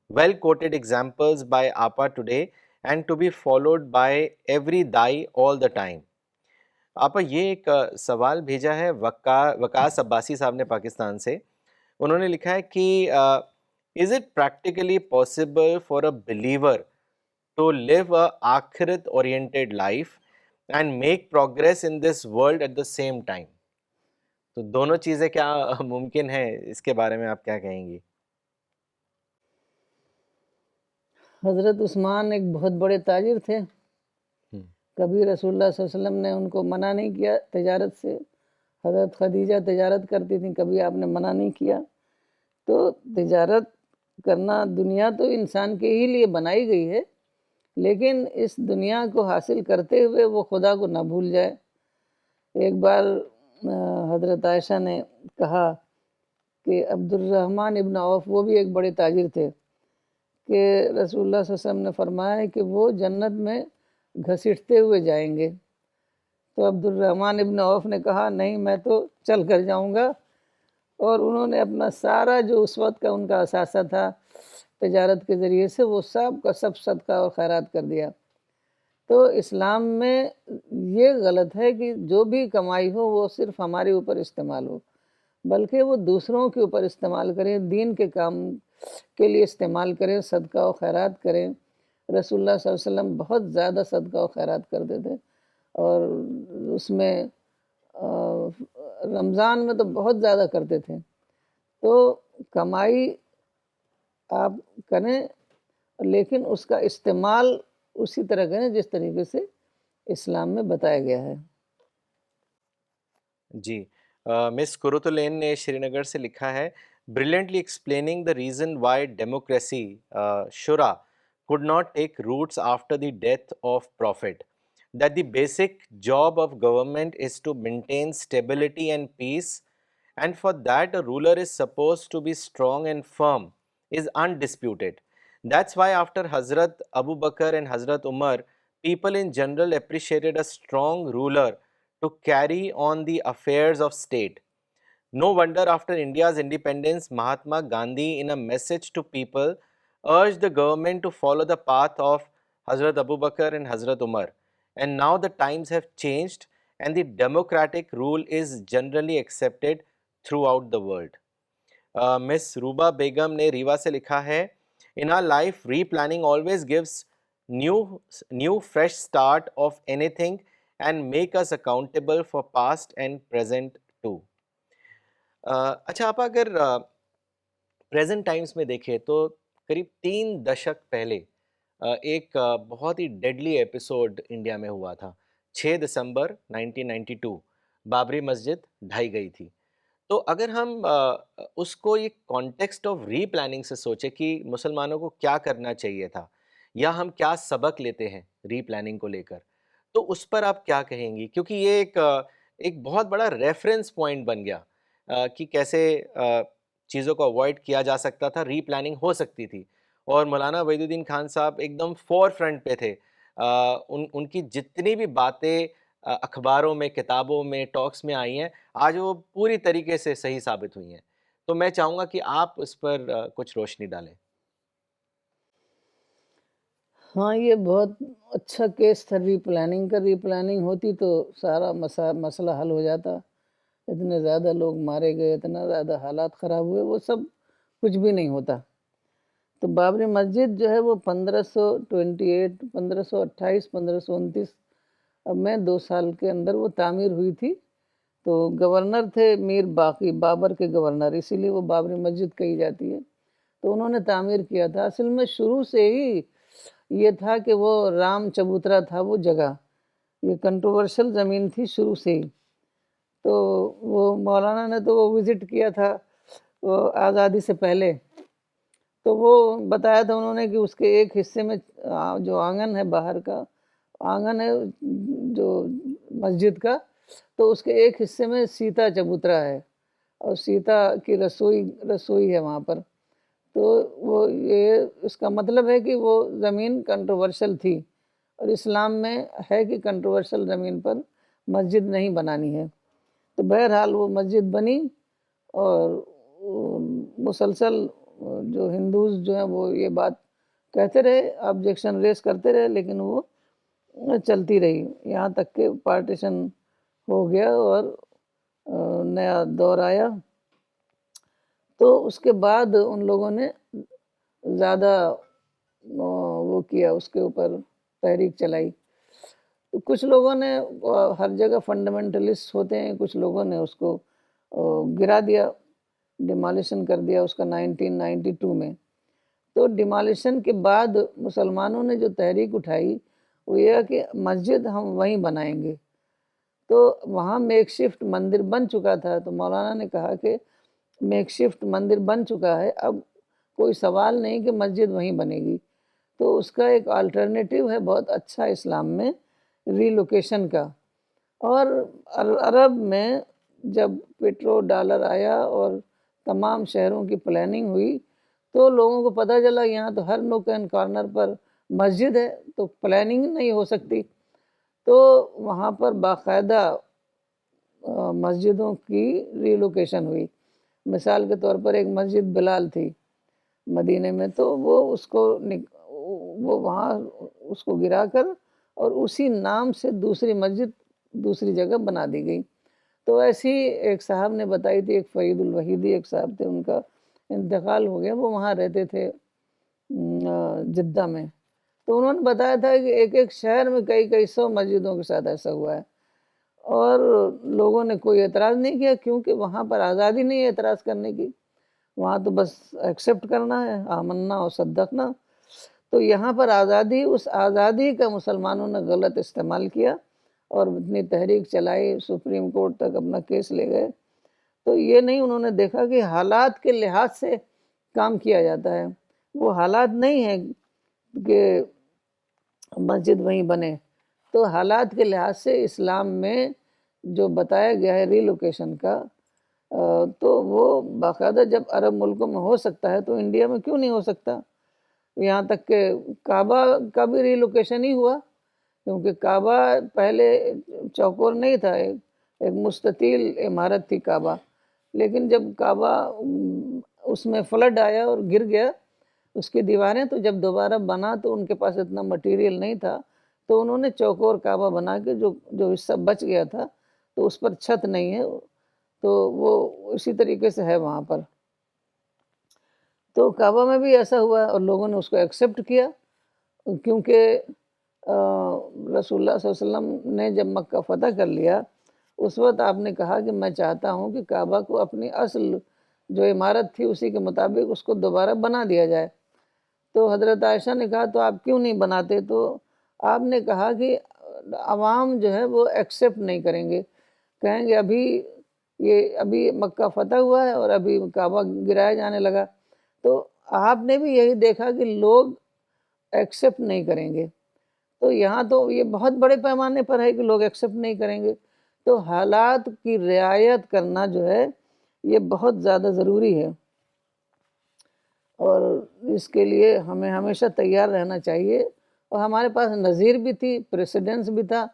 Speaker 1: Well quoted examples by Apa today and to be followed by every Dai all the time. آپا یہ ایک سوال بھیجا ہے وقاص عباسی صاحب نے پاکستان سے. انہوں نے لکھا ہے کہ is it practically possible for a believer to live a akhirat oriented life and make progress in this world at the same time? تو دونوں چیزیں کیا ممکن ہیں؟ اس کے بارے میں آپ کیا کہیں گی؟
Speaker 2: حضرت عثمان ایک بہت بڑے تاجر تھے، کبھی رسول اللہ صلی اللہ علیہ وسلم نے ان کو منع نہیں کیا تجارت سے. حضرت خدیجہ تجارت کرتی تھیں، کبھی آپ نے منع نہیں کیا. تو تجارت کرنا، دنیا تو انسان کے ہی لیے بنائی گئی ہے، لیکن اس دنیا کو حاصل کرتے ہوئے وہ خدا کو نہ بھول جائے. ایک بار حضرت عائشہ نے کہا کہ عبد الرحمن ابن عوف، وہ بھی ایک بڑے تاجر تھے، کہ رسول اللہ صلی اللہ علیہ وسلم نے فرمایا ہے کہ وہ جنت میں گھسیٹتے ہوئے جائیں گے. تو عبد الرحمن ابن عوف نے کہا نہیں میں تو چل کر جاؤں گا، اور انہوں نے اپنا سارا جو اس وقت کا ان کا اثاثہ تھا تجارت کے ذریعے سے وہ سب کا سب صدقہ اور خیرات کر دیا۔ تو اسلام میں یہ غلط ہے کہ جو بھی کمائی ہو وہ صرف ہمارے اوپر استعمال ہو، بلکہ وہ دوسروں کے اوپر استعمال کریں، دین کے کام کے لیے استعمال کریں، صدقہ و خیرات کریں۔ رسول اللہ صلی اللہ علیہ وسلم بہت زیادہ صدقہ و خیرات کرتے تھے، اور اس میں رمضان میں تو بہت زیادہ کرتے تھے۔ تو کمائی آپ کریں، لیکن اس کا استعمال اسی طرح کریں جس طریقے سے اسلام میں بتایا گیا ہے۔
Speaker 1: جی، مس قرۃ العین نے شری نگر سے لکھا ہے، brilliantly explaining the reason why democracy, shura, could not take roots after the death of Prophet, that the basic job of government is to maintain stability and peace, and for that a ruler is supposed to be strong and firm, is undisputed. That's why after Hazrat Abu Bakr and Hazrat Umar, people in general appreciated a strong ruler to carry on the affairs of state. No wonder after India's independence, Mahatma Gandhi, in a message to people, urged the government to follow the path of Hazrat Abu Bakr and Hazrat Umar. And now the times have changed and the democratic rule is generally accepted throughout the world. Miss Ruba Begum نے ریوا سے لکھا ہے، in our life replanning always gives new fresh start of anything and make us accountable for past and present too. اچھا، آپ اگر پریزنٹ ٹائمز میں دیکھیں تو قریب 3 دشک پہلے ایک بہت ہی ڈیڈلی ایپیسوڈ انڈیا میں ہوا تھا۔ 6 دسمبر 1992 بابری مسجد ڈھائی گئی تھی۔ تو اگر ہم اس کو ایک کانٹیکسٹ آف ری پلاننگ سے سوچیں کہ مسلمانوں کو کیا کرنا چاہیے تھا یا ہم کیا سبق لیتے ہیں ری پلاننگ کو لے کر، تو اس پر آپ کیا کہیں گی؟ کیونکہ یہ ایک بہت بڑا ریفرنس پوائنٹ بن گیا کہ کیسے چیزوں کو اوائڈ کیا جا سکتا تھا، ری پلاننگ ہو سکتی تھی، اور مولانا وحید الدین خان صاحب ایک دم فور فرنٹ پہ تھے۔ ان کی جتنی بھی باتیں اخباروں میں، کتابوں میں، ٹاکس میں آئی ہیں، آج وہ پوری طریقے سے صحیح ثابت ہوئی ہیں۔ تو میں چاہوں گا کہ آپ اس پر کچھ روشنی ڈالیں۔
Speaker 2: ہاں، یہ بہت اچھا کیس تھا ری پلاننگ کا۔ ری پلاننگ ہوتی تو سارا مسئلہ حل ہو جاتا۔ اتنے زیادہ لوگ مارے گئے، اتنا زیادہ حالات خراب ہوئے، وہ سب کچھ بھی نہیں ہوتا۔ تو بابری مسجد جو ہے وہ 1528، 1528، 1529 میں 2 سال کے اندر وہ تعمیر ہوئی تھی۔ تو گورنر تھے میر باقی، بابر کے گورنر، اسی لیے وہ بابری مسجد کہی جاتی ہے۔ تو انہوں نے تعمیر کیا تھا۔ اصل میں شروع سے ہی یہ تھا کہ وہ رام چبوترا تھا وہ جگہ، یہ کنٹروورشل زمین تھی شروع سے ہی۔ تو وہ مولانا نے تو وہ وزٹ کیا تھا وہ آزادی سے پہلے، تو وہ بتایا تھا انہوں نے کہ اس کے ایک حصے میں جو آنگن ہے، باہر کا آنگن ہے جو مسجد کا، تو اس کے ایک حصے میں سیتا چبوترا ہے، اور سیتا کی رسوئی ہے وہاں پر۔ تو وہ یہ اس کا مطلب ہے کہ وہ زمین کنٹروورشل تھی، اور اسلام میں ہے کہ کنٹروورشل زمین پر مسجد نہیں بنانی ہے۔ تو بہرحال وہ مسجد بنی، اور مسلسل جو ہندوز جو ہیں وہ یہ بات کہتے رہے، آبجیکشن ریز کرتے رہے، لیکن وہ چلتی رہی یہاں تک کہ پارٹیشن ہو گیا اور نیا دور آیا۔ تو اس کے بعد ان لوگوں نے زیادہ وہ کیا، اس کے اوپر تحریک چلائی۔ کچھ لوگوں نے ہر جگہ فنڈامنٹلسٹ ہوتے ہیں، کچھ لوگوں نے اس کو گرا دیا، ڈیمالیشن کر دیا اس کا 1992 میں۔ تو ڈیمالیشن کے بعد مسلمانوں نے جو تحریک اٹھائی وہ یہ کہ مسجد ہم وہیں بنائیں گے۔ تو وہاں میک شفٹ مندر بن چکا تھا، تو مولانا نے کہا کہ میک شفٹ مندر بن چکا ہے، اب کوئی سوال نہیں کہ مسجد وہیں بنے گی۔ تو اس کا ایک الٹرنیٹیو ہے بہت اچھا اسلام میں، ری لوکیشن کا۔ اور عرب میں جب پیٹرو ڈالر آیا اور تمام شہروں کی پلاننگ ہوئی، تو لوگوں کو پتہ چلا یہاں تو ہر نوک اینڈ کارنر پر مسجد ہے، تو پلاننگ نہیں ہو سکتی۔ تو وہاں پر باقاعدہ مسجدوں کی ریلوکیشن ہوئی. مثال کے طور پر ایک مسجد بلال تھی مدینے میں، تو وہ وہاں اس کو گرا کر اور اسی نام سے دوسری مسجد دوسری جگہ بنا دی گئی. تو ایسی ایک صاحب نے بتائی تھی، ایک فرید الوحیدی ایک صاحب تھے، ان کا انتقال ہو گیا، وہ وہاں رہتے تھے جدہ میں. تو انہوں نے بتایا تھا کہ ایک ایک شہر میں کئی سو مسجدوں کے ساتھ ایسا ہوا ہے، اور لوگوں نے کوئی اعتراض نہیں کیا، کیونکہ وہاں پر آزادی نہیں ہے اعتراض کرنے کی، وہاں تو بس ایکسیپٹ کرنا ہے، آمنا اور صدقنا. تو یہاں پر آزادی، اس آزادی کا مسلمانوں نے غلط استعمال کیا اور اتنی تحریک چلائی، سپریم کورٹ تک اپنا کیس لے گئے. تو یہ نہیں انہوں نے دیکھا کہ حالات کے لحاظ سے کام کیا جاتا ہے. وہ حالات نہیں ہیں کہ مسجد وہیں بنے، تو حالات کے لحاظ سے اسلام میں جو بتایا گیا ہے ریلوکیشن کا، تو وہ باقاعدہ جب عرب ملکوں میں ہو سکتا ہے تو انڈیا میں کیوں نہیں ہو سکتا. یہاں تک کہ کعبہ کا بھی ریلوکیشن ہی ہوا، کیونکہ کعبہ پہلے چوکور نہیں تھا، ایک مستطیل عمارت تھی کعبہ، لیکن جب کعبہ اس میں فلڈ آیا اور گر گیا اس کی دیواریں، تو جب دوبارہ بنا تو ان کے پاس اتنا مٹیریل نہیں تھا، تو انہوں نے چوکور کعبہ بنا کے جو حصہ بچ گیا تھا تو اس پر چھت نہیں ہے، تو وہ اسی طریقے سے ہے وہاں پر. تو کعبہ میں بھی ایسا ہوا اور لوگوں نے اس کو ایکسیپٹ کیا، کیونکہ رسول اللہ صلی اللہ علیہ وسلم نے جب مکہ فتح کر لیا اس وقت آپ نے کہا کہ میں چاہتا ہوں کہ کعبہ کو اپنی اصل جو عمارت تھی اسی کے مطابق اس کو دوبارہ بنا دیا جائے. تو حضرت عائشہ نے کہا تو آپ کیوں نہیں بناتے؟ تو آپ نے کہا کہ عوام جو ہے وہ ایکسیپٹ نہیں کریں گے، کہیں گے ابھی مکہ فتح ہوا ہے اور ابھی کعبہ گرایا جانے لگا. تو آپ نے بھی یہی دیکھا کہ لوگ ایکسیپٹ نہیں کریں گے. تو یہاں تو یہ بہت بڑے پیمانے پر ہے کہ لوگ ایکسیپٹ نہیں کریں گے. تو حالات کی رعایت کرنا جو ہے یہ بہت زیادہ ضروری ہے، اور اس کے لیے ہمیں ہمیشہ تیار رہنا چاہیے. اور ہمارے پاس نظیر بھی تھی، پریسیڈنس بھی تھا،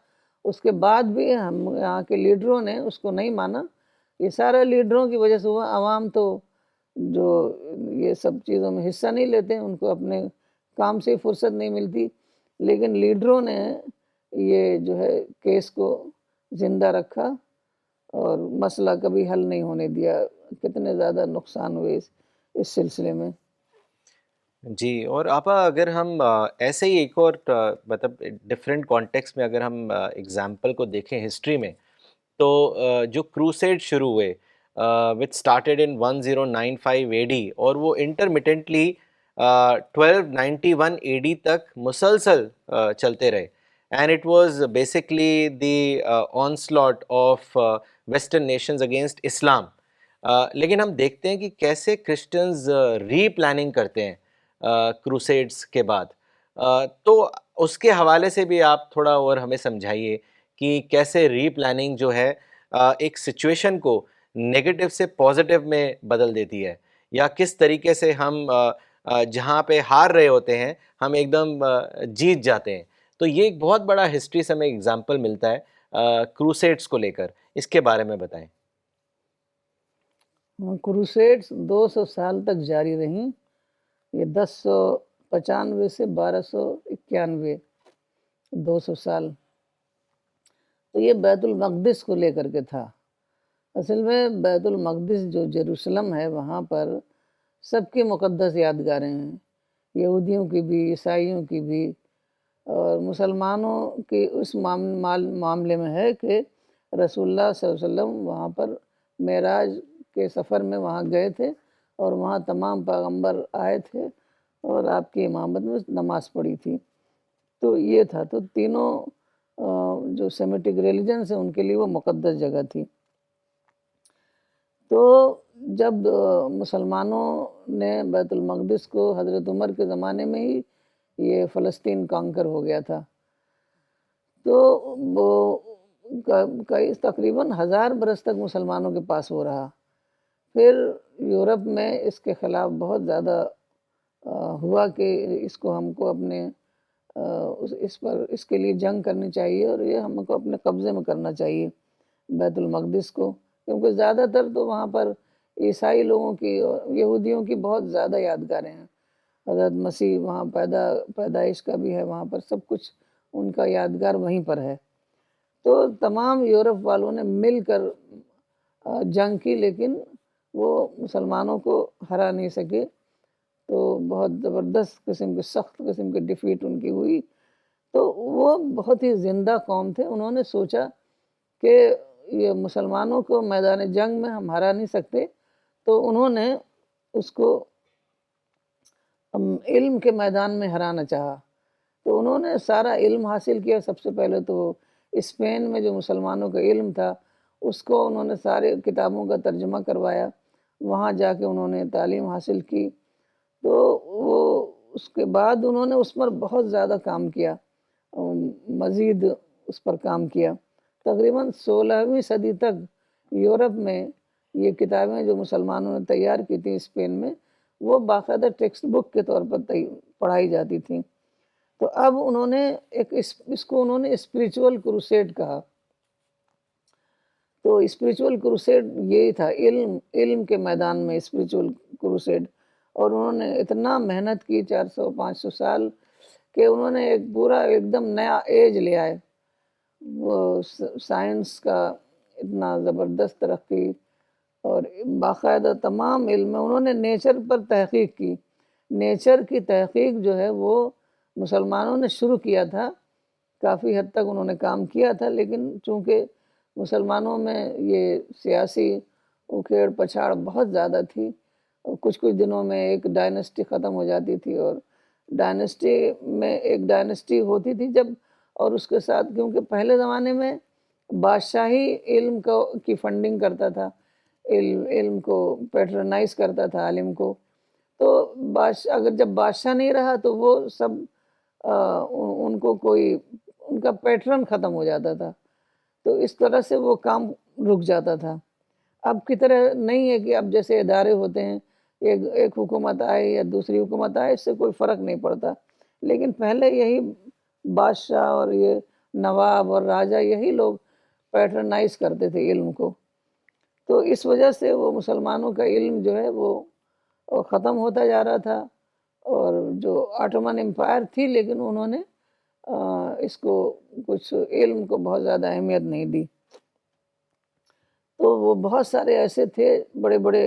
Speaker 2: اس کے بعد بھی ہم یہاں کے لیڈروں نے اس کو نہیں مانا. یہ سارے لیڈروں کی وجہ سے ہوا. عوام تو جو یہ سب چیزوں میں حصہ نہیں لیتے، ان کو اپنے کام سے فرصت نہیں ملتی، لیکن لیڈروں نے یہ جو ہے کیس کو زندہ رکھا اور مسئلہ کبھی حل نہیں ہونے دیا. کتنے زیادہ نقصان ہوئے اس سلسلے میں.
Speaker 1: جی. اور آپا اگر ہم ایسے ہی ایک اور مطلب ڈفرینٹ کانٹیکس میں اگر ہم ایگزامپل کو دیکھیں ہسٹری میں، تو جو کروسیڈ شروع ہوئے وچ اسٹارٹیڈ ان 1095 اے ڈی، اور وہ انٹرمیٹنٹلی 1291 اے ڈی تک مسلسل چلتے رہے. And it was basically the onslaught of western nations against Islam. لیکن ہم دیکھتے ہیں کہ کیسے کرسچنز ری پلاننگ کرتے ہیں کروسیڈس کے بعد. تو اس کے حوالے سے بھی آپ تھوڑا اور ہمیں سمجھائیے کہ کیسے ری پلاننگ جو ہے ایک سچویشن کو نیگیٹو سے پازیٹیو میں بدل دیتی ہے، یا کس طریقے سے ہم جہاں پہ ہار رہے ہوتے ہیں ہم ایک دم جیت جاتے ہیں. تو یہ ایک بہت بڑا ہسٹری سے ہمیں اگزامپل ملتا ہے کروسیڈس کو لے کر. اس کے بارے میں بتائیں.
Speaker 2: کروسیڈس 200 سال تک جاری رہیں. یہ 1095 سے 1291، 200 سال. تو یہ بیت المقدس کو لے کر کے تھا. اصل میں بیت المقدس جو یروشلم ہے وہاں پر سب کی مقدس یادگاریں ہیں، یہودیوں کی بھی، عیسائیوں کی بھی، اور مسلمانوں کی اس معاملے میں ہے کہ رسول اللہ صلی اللہ علیہ وسلم وہاں پر معراج کے سفر میں وہاں گئے تھے اور وہاں تمام پیغمبر آئے تھے اور آپ کی امامت میں نماز پڑھی تھی. تو یہ تھا. تو تینوں جو سیمیٹک ریلیجنس ہیں ان کے لیے وہ مقدس جگہ تھی. تو جب مسلمانوں نے بیت المقدس کو، حضرت عمر کے زمانے میں ہی یہ فلسطین کانکر ہو گیا تھا، تو وہ تقریباً 1000 برس تک مسلمانوں کے پاس وہ رہا. پھر یورپ میں اس کے خلاف بہت زیادہ ہوا کہ اس کو ہم کو اپنے اس کے لیے جنگ کرنی چاہیے اور یہ ہم کو اپنے قبضے میں کرنا چاہیے بیت المقدس کو، کیونکہ زیادہ تر تو وہاں پر عیسائی لوگوں کی اور یہودیوں کی بہت زیادہ یادگاریں ہیں۔ حضرت مسیح وہاں پیدائش کا بھی ہے وہاں پر، سب کچھ ان کا یادگار وہیں پر ہے۔ تو تمام یورپ والوں نے مل کر جنگ کی، لیکن وہ مسلمانوں کو ہرا نہیں سکے، تو بہت زبردست قسم کی، سخت قسم کی ڈیفیٹ ان کی ہوئی۔ تو وہ بہت ہی زندہ قوم تھے، انہوں نے سوچا کہ یہ مسلمانوں کو میدان جنگ میں ہم ہرا نہیں سکتے، تو انہوں نے اس کو علم کے میدان میں ہرانا چاہا۔ تو انہوں نے سارا علم حاصل کیا۔ سب سے پہلے تو اسپین میں جو مسلمانوں کا علم تھا اس کو انہوں نے سارے کتابوں کا ترجمہ کروایا، وہاں جا کے انہوں نے تعلیم حاصل کی۔ تو وہ اس کے بعد انہوں نے اس پر بہت زیادہ کام کیا، مزید اس پر کام کیا۔ تقریباً 16ویں صدی تک یورپ میں یہ کتابیں جو مسلمانوں نے تیار کی تھیں اسپین میں، وہ باقاعدہ ٹیکسٹ بک کے طور پر پڑھائی جاتی تھیں۔ تو اب انہوں نے اس کو انہوں نے اسپریچول کروسیڈ کہا۔ تو اسپریچول کروسیڈ یہی تھا، علم کے میدان میں اسپریچول کروسیڈ۔ اور انہوں نے اتنا محنت کی 400-500 سال کہ انہوں نے ایک پورا ایک دم نیا ایج لے آئے۔ وہ سائنس کا اتنا زبردست ترقی، اور باقاعدہ تمام علم میں انہوں نے نیچر پر تحقیق کی۔ نیچر کی تحقیق جو ہے وہ مسلمانوں نے شروع کیا تھا، کافی حد تک انہوں نے کام کیا تھا، لیکن چونکہ مسلمانوں میں یہ سیاسی اکھیڑ پچھاڑ بہت زیادہ تھی، کچھ دنوں میں ایک ڈائنسٹی ختم ہو جاتی تھی، اور ڈائنسٹی میں ایک ڈائنسٹی ہوتی تھی جب، اور اس کے ساتھ کیونکہ پہلے زمانے میں بادشاہی علم کی فنڈنگ کرتا تھا، علم کو پیٹرنائز کرتا تھا عالم کو، تو اگر جب بادشاہ نہیں رہا تو وہ سب ان کو ان کا پیٹرن ختم ہو جاتا تھا، تو اس طرح سے وہ کام رک جاتا تھا۔ اب کی طرح نہیں ہے کہ اب جیسے ادارے ہوتے ہیں، ایک حکومت آئے یا دوسری حکومت آئے، اس سے کوئی فرق نہیں پڑتا، لیکن پہلے یہی بادشاہ اور یہ نواب اور راجہ یہی لوگ پیٹرنائز کرتے تھے علم کو۔ تو اس وجہ سے وہ مسلمانوں کا علم جو ہے وہ ختم ہوتا جا رہا تھا، اور جو آٹومن امپائر تھی لیکن انہوں نے اس کو کچھ علم کو بہت زیادہ اہمیت نہیں دی۔ تو وہ بہت سارے ایسے تھے بڑے بڑے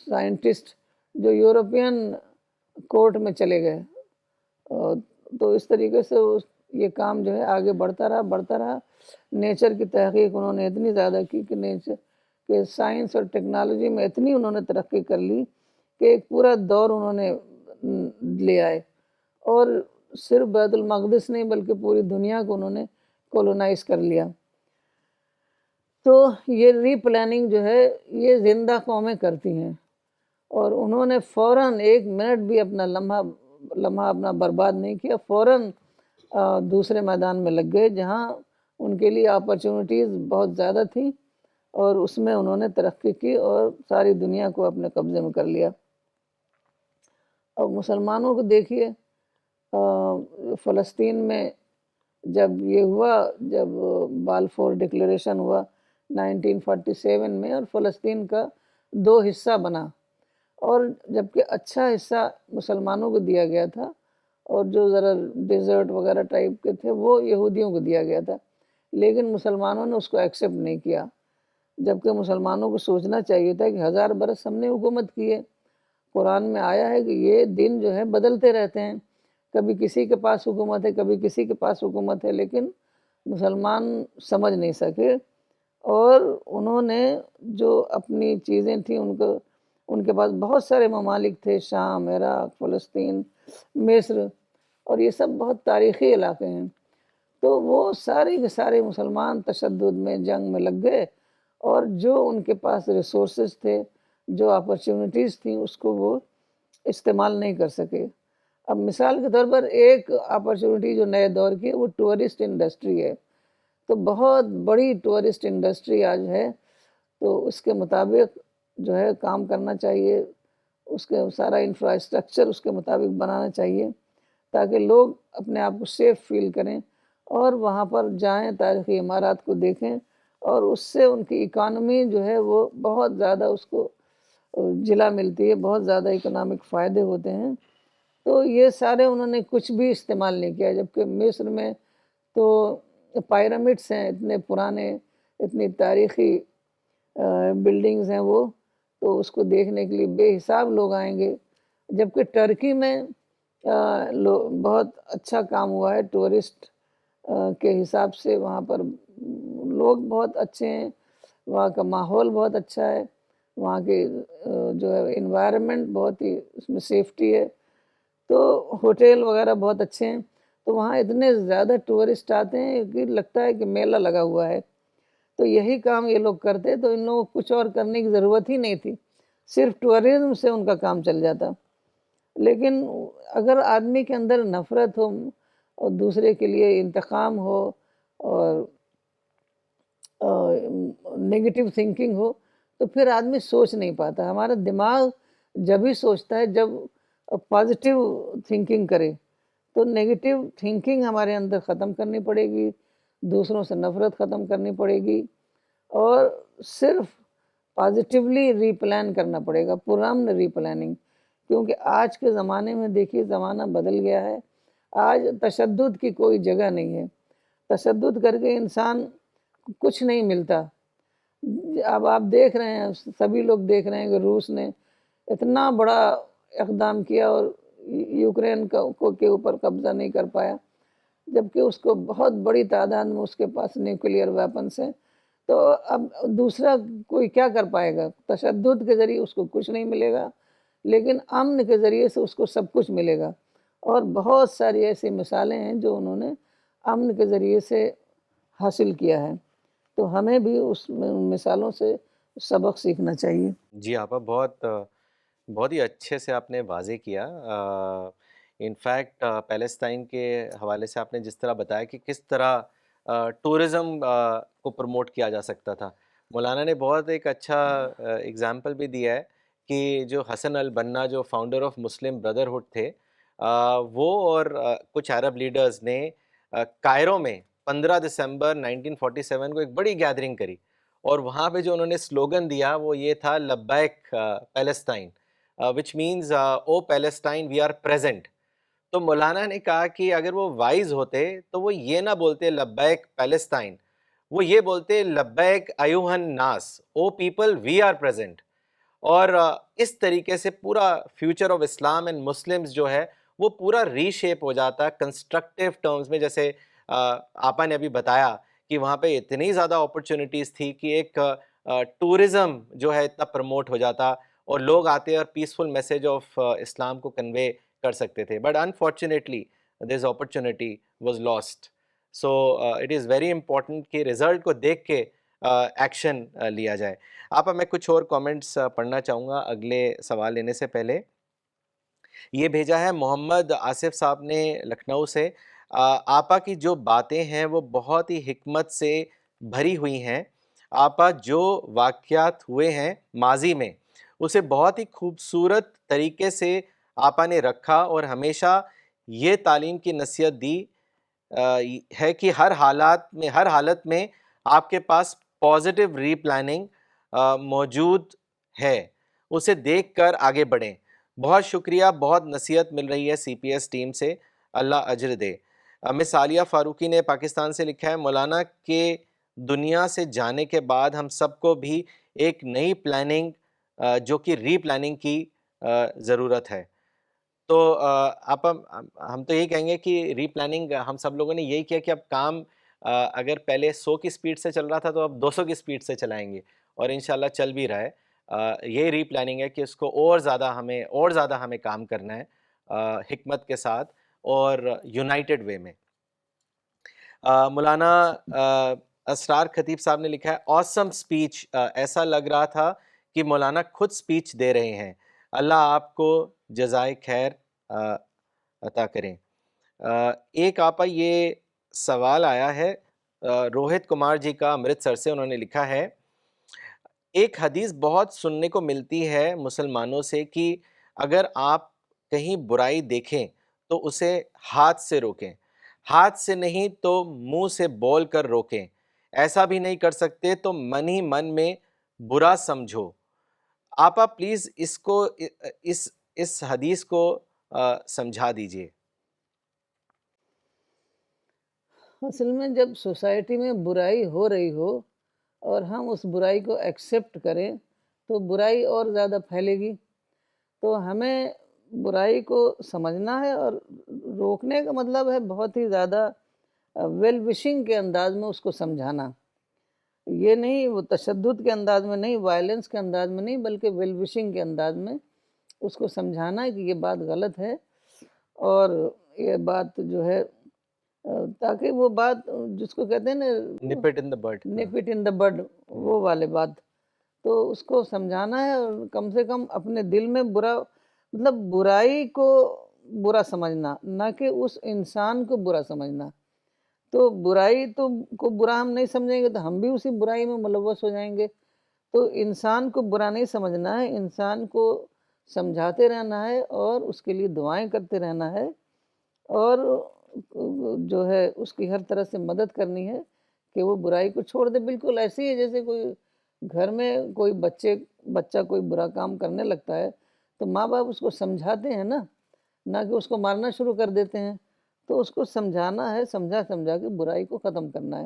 Speaker 2: سائنٹسٹ جو یورپین کورٹ میں چلے گئے، تو اس طریقے سے یہ کام جو ہے آگے بڑھتا رہا۔ نیچر کی تحقیق انہوں نے اتنی زیادہ کی کہ سائنس اور ٹیکنالوجی میں اتنی انہوں نے ترقی کر لی کہ ایک پورا دور انہوں نے لے آئے، اور صرف بیت المقدس نہیں بلکہ پوری دنیا کو انہوں نے کولونائز کر لیا۔ تو یہ ری پلاننگ جو ہے یہ زندہ قومیں کرتی ہیں، اور انہوں نے فوراً 1 منٹ بھی اپنا لمحہ اپنا برباد نہیں کیا، فوراً دوسرے میدان میں لگ گئے جہاں ان کے لیے اپرچونٹیز بہت زیادہ تھیں، اور اس میں انہوں نے ترقی کی اور ساری دنیا کو اپنے قبضے میں کر لیا۔ اور مسلمانوں کو دیکھیے، فلسطین میں جب یہ ہوا، جب بالفور ڈکلیریشن ہوا 1947 میں، اور فلسطین کا 2 حصہ بنا، اور جبکہ اچھا حصہ مسلمانوں کو دیا گیا تھا، اور جو ذرا ڈیزرٹ وغیرہ ٹائپ کے تھے وہ یہودیوں کو دیا گیا تھا، لیکن مسلمانوں نے اس کو ایکسیپٹ نہیں کیا، جبکہ مسلمانوں کو سوچنا چاہیے تھا کہ 1000 برس ہم نے حکومت کی ہے۔ قرآن میں آیا ہے کہ یہ دن جو ہے بدلتے رہتے ہیں، کبھی کسی کے پاس حکومت ہے، کبھی کسی کے پاس حکومت ہے، لیکن مسلمان سمجھ نہیں سکے، اور انہوں نے جو اپنی چیزیں تھیں ان کے پاس بہت سارے ممالک تھے، شام، عراق، فلسطین، مصر، اور یہ سب بہت تاریخی علاقے ہیں، تو وہ سارے کے سارے مسلمان تشدد میں، جنگ میں لگ گئے، اور جو ان کے پاس ریسورسز تھے، جو اپرچونٹیز تھیں، اس کو وہ استعمال نہیں کر سکے۔ اب مثال کے طور پر ایک اپرچونٹی جو نئے دور کی ہے وہ ٹورسٹ انڈسٹری ہے، تو بہت بڑی ٹورسٹ انڈسٹری آج ہے، تو اس کے مطابق جو ہے کام کرنا چاہیے، اس کے سارا انفراسٹرکچر اس کے مطابق بنانا چاہیے، تاکہ لوگ اپنے آپ کو سیف فیل کریں اور وہاں پر جائیں، تاریخی عمارات کو دیکھیں، اور اس سے ان کی اکانومی جو ہے وہ بہت زیادہ اس کو جلا ملتی ہے، بہت زیادہ اکنامک فائدے ہوتے ہیں۔ تو یہ سارے انہوں نے کچھ بھی استعمال نہیں کیا، جبکہ مصر میں تو پیرامڈس ہیں اتنے پرانے، اتنی تاریخی بلڈنگز ہیں وہ، تو اس کو دیکھنے کے لیے بے حساب لوگ آئیں گے۔ جبکہ ٹرکی میں بہت اچھا کام ہوا ہے ٹورسٹ کے حساب سے، وہاں پر لوگ بہت اچھے ہیں، وہاں کا ماحول بہت اچھا ہے، وہاں کے جو ہے انوائرمنٹ بہت ہی، اس میں سیفٹی ہے، تو ہوٹل وغیرہ بہت اچھے ہیں۔ تو وہاں اتنے زیادہ ٹورسٹ آتے ہیں کہ لگتا ہے کہ میلہ لگا ہوا ہے۔ تو یہی کام یہ لوگ کرتے، تو ان لوگوں کو کچھ اور کرنے کی ضرورت ہی نہیں تھی، صرف ٹورزم سے ان کا کام چل جاتا۔ لیکن اگر آدمی کے اندر نفرت ہو اور دوسرے کے لیے انتقام ہو اور نگیٹو تھنکنگ ہو، تو پھر آدمی سوچ نہیں پاتا۔ ہمارا دماغ جب ہی سوچتا ہے جب پازیٹیو تھنکنگ کرے، تو نگیٹو تھنکنگ ہمارے اندر ختم کرنی پڑے گی، دوسروں سے نفرت ختم کرنی پڑے گی، اور صرف پازیٹیولی ری پلان کرنا پڑے گا، پرامن ری پلاننگ۔ کیونکہ آج کے زمانے میں دیکھیے زمانہ بدل گیا ہے، آج تشدد کی کوئی جگہ نہیں ہے، تشدد کر کے انسان کچھ نہیں ملتا۔ اب آپ دیکھ رہے ہیں، سبھی لوگ دیکھ رہے ہیں کہ روس نے اتنا بڑا اقدام کیا اور یوکرین کے اوپر قبضہ نہیں کر پایا، جبکہ اس کو بہت بڑی تعداد میں اس کے پاس نیوکلیئر ویپنس ہیں۔ تو اب دوسرا کوئی کیا کر پائے گا؟ تشدد کے ذریعے اس کو کچھ نہیں ملے گا، لیکن امن کے ذریعے سے اس کو سب کچھ ملے گا۔ اور بہت ساری ایسی مثالیں ہیں جو انہوں نے امن کے ذریعے سے حاصل کیا ہے، تو ہمیں بھی اس مثالوں سے سبق سیکھنا چاہیے۔
Speaker 1: جی آپا، بہت ہی اچھے سے آپ نے واضح کیا۔ انفیکٹ پیلسٹائن کے حوالے سے آپ نے جس طرح بتایا کہ کس طرح ٹورزم کو پروموٹ کیا جا سکتا تھا، مولانا نے بہت ایک اچھا اگزامپل بھی دیا ہے کہ جو حسن البنا، جو فاؤنڈر آف مسلم بردرہڈ تھے، وہ اور کچھ عرب لیڈرز نے کائرو میں 15 دسمبر 1947 کو ایک بڑی گیدرنگ کری، اور وہاں پہ جو انہوں نے سلوگن دیا وہ یہ تھا لبیک Palestine, which means O Palestine we are present. تو مولانا نے کہا کہ اگر وہ وائز ہوتے تو وہ یہ نہ بولتے لبیک پیلسٹائن، وہ یہ بولتے لبیک ایوہ الناس، او پیپل وی آر پریزنٹ۔ اور اس طریقے سے پورا future of Islam and Muslims جو ہے وہ پورا ری شیپ ہو جاتا کنسٹرکٹیو ٹرمز میں، جیسے آپا نے ابھی بتایا کہ وہاں پہ اتنی زیادہ اپرچونیٹیز تھی کہ ایک ٹورزم جو ہے اتنا پروموٹ ہو جاتا اور لوگ آتے اور پیسفل میسیج آف اسلام کو کنوے کر سکتے تھے، but unfortunately this opportunity was last. So it is very important کہ رزلٹ کو دیکھ کے ایکشن لیا جائے۔ آپا میں کچھ اور کامنٹس پڑھنا چاہوں گا اگلے سوال لینے سے پہلے۔ یہ بھیجا ہے محمد آصف صاحب نے لکھنؤ سے۔ آپا کی جو باتیں ہیں وہ بہت ہی حکمت سے بھری ہوئی ہیں۔ آپا جو واقعات ہوئے ہیں ماضی میں اسے بہت ہی خوبصورت طریقے سے آپا نے رکھا، اور ہمیشہ یہ تعلیم کی نصیحت دی ہے کہ ہر حالت میں آپ کے پاس پازیٹیو ری پلاننگ موجود ہے، اسے دیکھ کر آگے بڑھیں۔ بہت شکریہ، بہت نصیحت مل رہی ہے سی پی ایس ٹیم سے، اللہ اجر دے۔ مس عالیہ فاروقی نے پاکستان سے لکھا ہے، مولانا کے دنیا سے جانے کے بعد ہم سب کو بھی ایک نئی پلاننگ جو کہ ری پلاننگ کی ضرورت ہے۔ تو آپ ہم تو یہی کہیں گے کہ ری پلاننگ ہم سب لوگوں نے یہی کیا کہ اب کام اگر پہلے 100 کی سپیڈ سے چل رہا تھا تو اب 200 کی سپیڈ سے چلائیں گے، اور انشاءاللہ چل بھی رہا ہے۔ یہ ری پلاننگ ہے کہ اس کو اور زیادہ ہمیں کام کرنا ہے حکمت کے ساتھ اور یونائٹڈ وے میں۔ مولانا اسرار خطیب صاحب نے لکھا ہے، آسم سپیچ، ایسا لگ رہا تھا کہ مولانا خود سپیچ دے رہے ہیں، اللہ آپ کو جزائے خیر عطا کریں۔ ایک آپا یہ سوال آیا ہے روہت کمار جی کا امرتسر سے، انہوں نے لکھا ہے، ایک حدیث بہت سننے کو ملتی ہے مسلمانوں سے کہ اگر آپ کہیں برائی دیکھیں تو اسے ہاتھ سے روکیں، ہاتھ سے نہیں تو منہ سے بول کر روکیں، ایسا بھی نہیں کر سکتے تو من ہی من میں برا سمجھو۔ آپا پلیز اس کو اس حدیث کو سمجھا دیجئے۔
Speaker 2: اصل میں جب سوسائٹی میں برائی ہو رہی ہو اور ہم اس برائی کو ایکسیپٹ کریں تو برائی اور زیادہ پھیلے گی۔ تو ہمیں برائی کو سمجھنا ہے اور روکنے کا مطلب ہے بہت ہی زیادہ ویل وشنگ کے انداز میں اس کو سمجھانا۔ یہ نہیں وہ تشدد کے انداز میں نہیں، وائلنس کے انداز میں نہیں، بلکہ ویل وشنگ کے انداز میں اس کو سمجھانا ہے کہ یہ بات غلط ہے اور یہ بات جو ہے تاکہ وہ بات جس کو کہتے ہیں نا
Speaker 1: نپ اٹ ان دا بڈ۔
Speaker 2: نپ اٹ ان دا بڈ، وہ والے بات، تو اس کو سمجھانا ہے اور کم سے کم اپنے دل میں برا مطلب برائی کو برا سمجھنا، نہ کہ اس انسان کو برا سمجھنا۔ تو برائی کو برا ہم نہیں سمجھیں گے تو ہم بھی اسی برائی میں ملوث ہو جائیں گے۔ تو انسان کو برا نہیں سمجھنا ہے، انسان کو سمجھاتے رہنا ہے اور اس کے لیے دعائیں کرتے رہنا ہے اور جو ہے اس کی ہر طرح سے مدد کرنی ہے کہ وہ برائی کو چھوڑ دے۔ بالکل ایسے ہی ہے جیسے کوئی گھر میں کوئی بچہ کوئی برا کام کرنے لگتا ہے تو ماں باپ اس کو سمجھاتے ہیں نا، نہ کہ اس کو مارنا شروع کر دیتے ہیں۔ تو اس کو سمجھانا ہے، سمجھا کے برائی کو ختم کرنا ہے،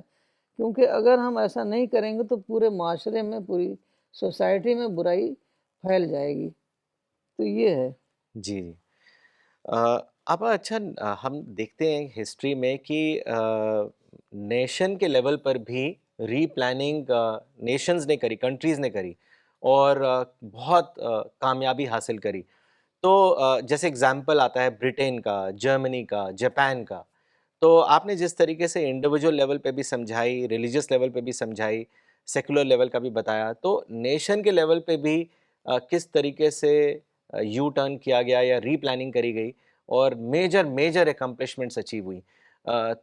Speaker 2: کیونکہ اگر ہم ایسا نہیں کریں گے تو پورے معاشرے میں، پوری سوسائٹی میں برائی پھیل جائے گی۔ تو یہ ہے۔
Speaker 1: جی جی۔ اب اچھا ہم دیکھتے ہیں ہسٹری میں کہ نیشن کے لیول پر بھی ری پلاننگ نیشنز نے کری، کنٹریز نے کری اور بہت کامیابی حاصل کری۔ تو جیسے اگزامپل آتا ہے برٹین کا، جرمنی کا، جاپان کا۔ تو آپ نے جس طریقے سے انڈیویجول لیول پہ بھی سمجھائی، ریلیجیس لیول پہ بھی سمجھائی، سیکولر لیول کا بھی بتایا، تو نیشن کے لیول پہ بھی کس طریقے سے یو ٹرن کیا گیا یا ری پلاننگ کری گئی اور میجر اکمپلشمنٹس اچیو ہوئی۔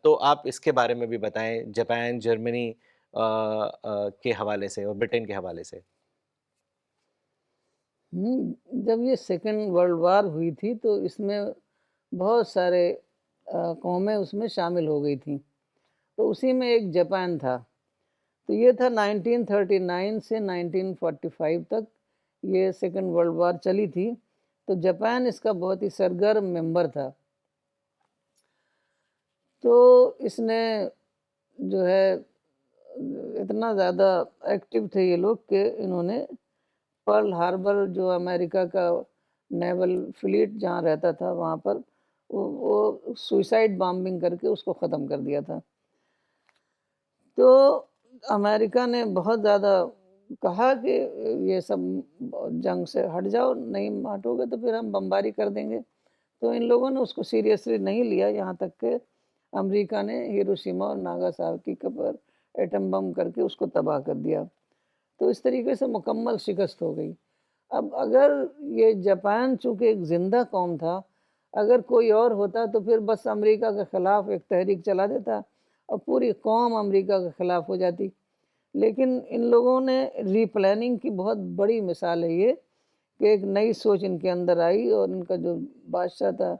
Speaker 1: تو آپ اس کے بارے میں بھی بتائیں، جاپان، جرمنی کے حوالے سے اور برٹین کے حوالے سے۔
Speaker 2: جب یہ سیکنڈ ورلڈ وار ہوئی تھی تو اس میں بہت سارے قومیں اس میں شامل ہو گئی تھیں، تو اسی میں ایک جاپان تھا۔ تو یہ تھا 1939 سے 1945 تک یہ سیکنڈ ورلڈ وار چلی تھی، تو جاپان اس کا بہت ہی سرگرم ممبر تھا۔ تو اس نے جو ہے اتنا زیادہ ایکٹیو تھے یہ لوگ کہ انہوں نے پرل ہاربر جو امریکہ کا نیول فلیٹ جہاں رہتا تھا وہاں پر وہ سوئسائڈ بامبنگ کر کے اس کو ختم کر دیا تھا۔ تو امریکہ نے بہت زیادہ کہا کہ یہ سب جنگ سے ہٹ جاؤ، نہیں ہٹو گے تو پھر ہم بمباری کر دیں گے۔ تو ان لوگوں نے اس کو سیریسلی نہیں لیا، یہاں تک کہ امریکہ نے ہیروشیما اور ناگاساکی پر ایٹم بم کر کے اس کو تباہ کر دیا۔ تو اس طریقے سے مکمل شکست ہو گئی۔ اب اگر یہ جاپان چونکہ ایک زندہ قوم تھا، اگر کوئی اور ہوتا تو پھر بس امریکہ کے خلاف ایک تحریک چلا دیتا اور پوری قوم امریکہ کے خلاف ہو جاتی۔ لیکن ان لوگوں نے ری پلاننگ کی بہت بڑی مثال ہے یہ کہ ایک نئی سوچ ان کے اندر آئی اور ان کا جو بادشاہ تھا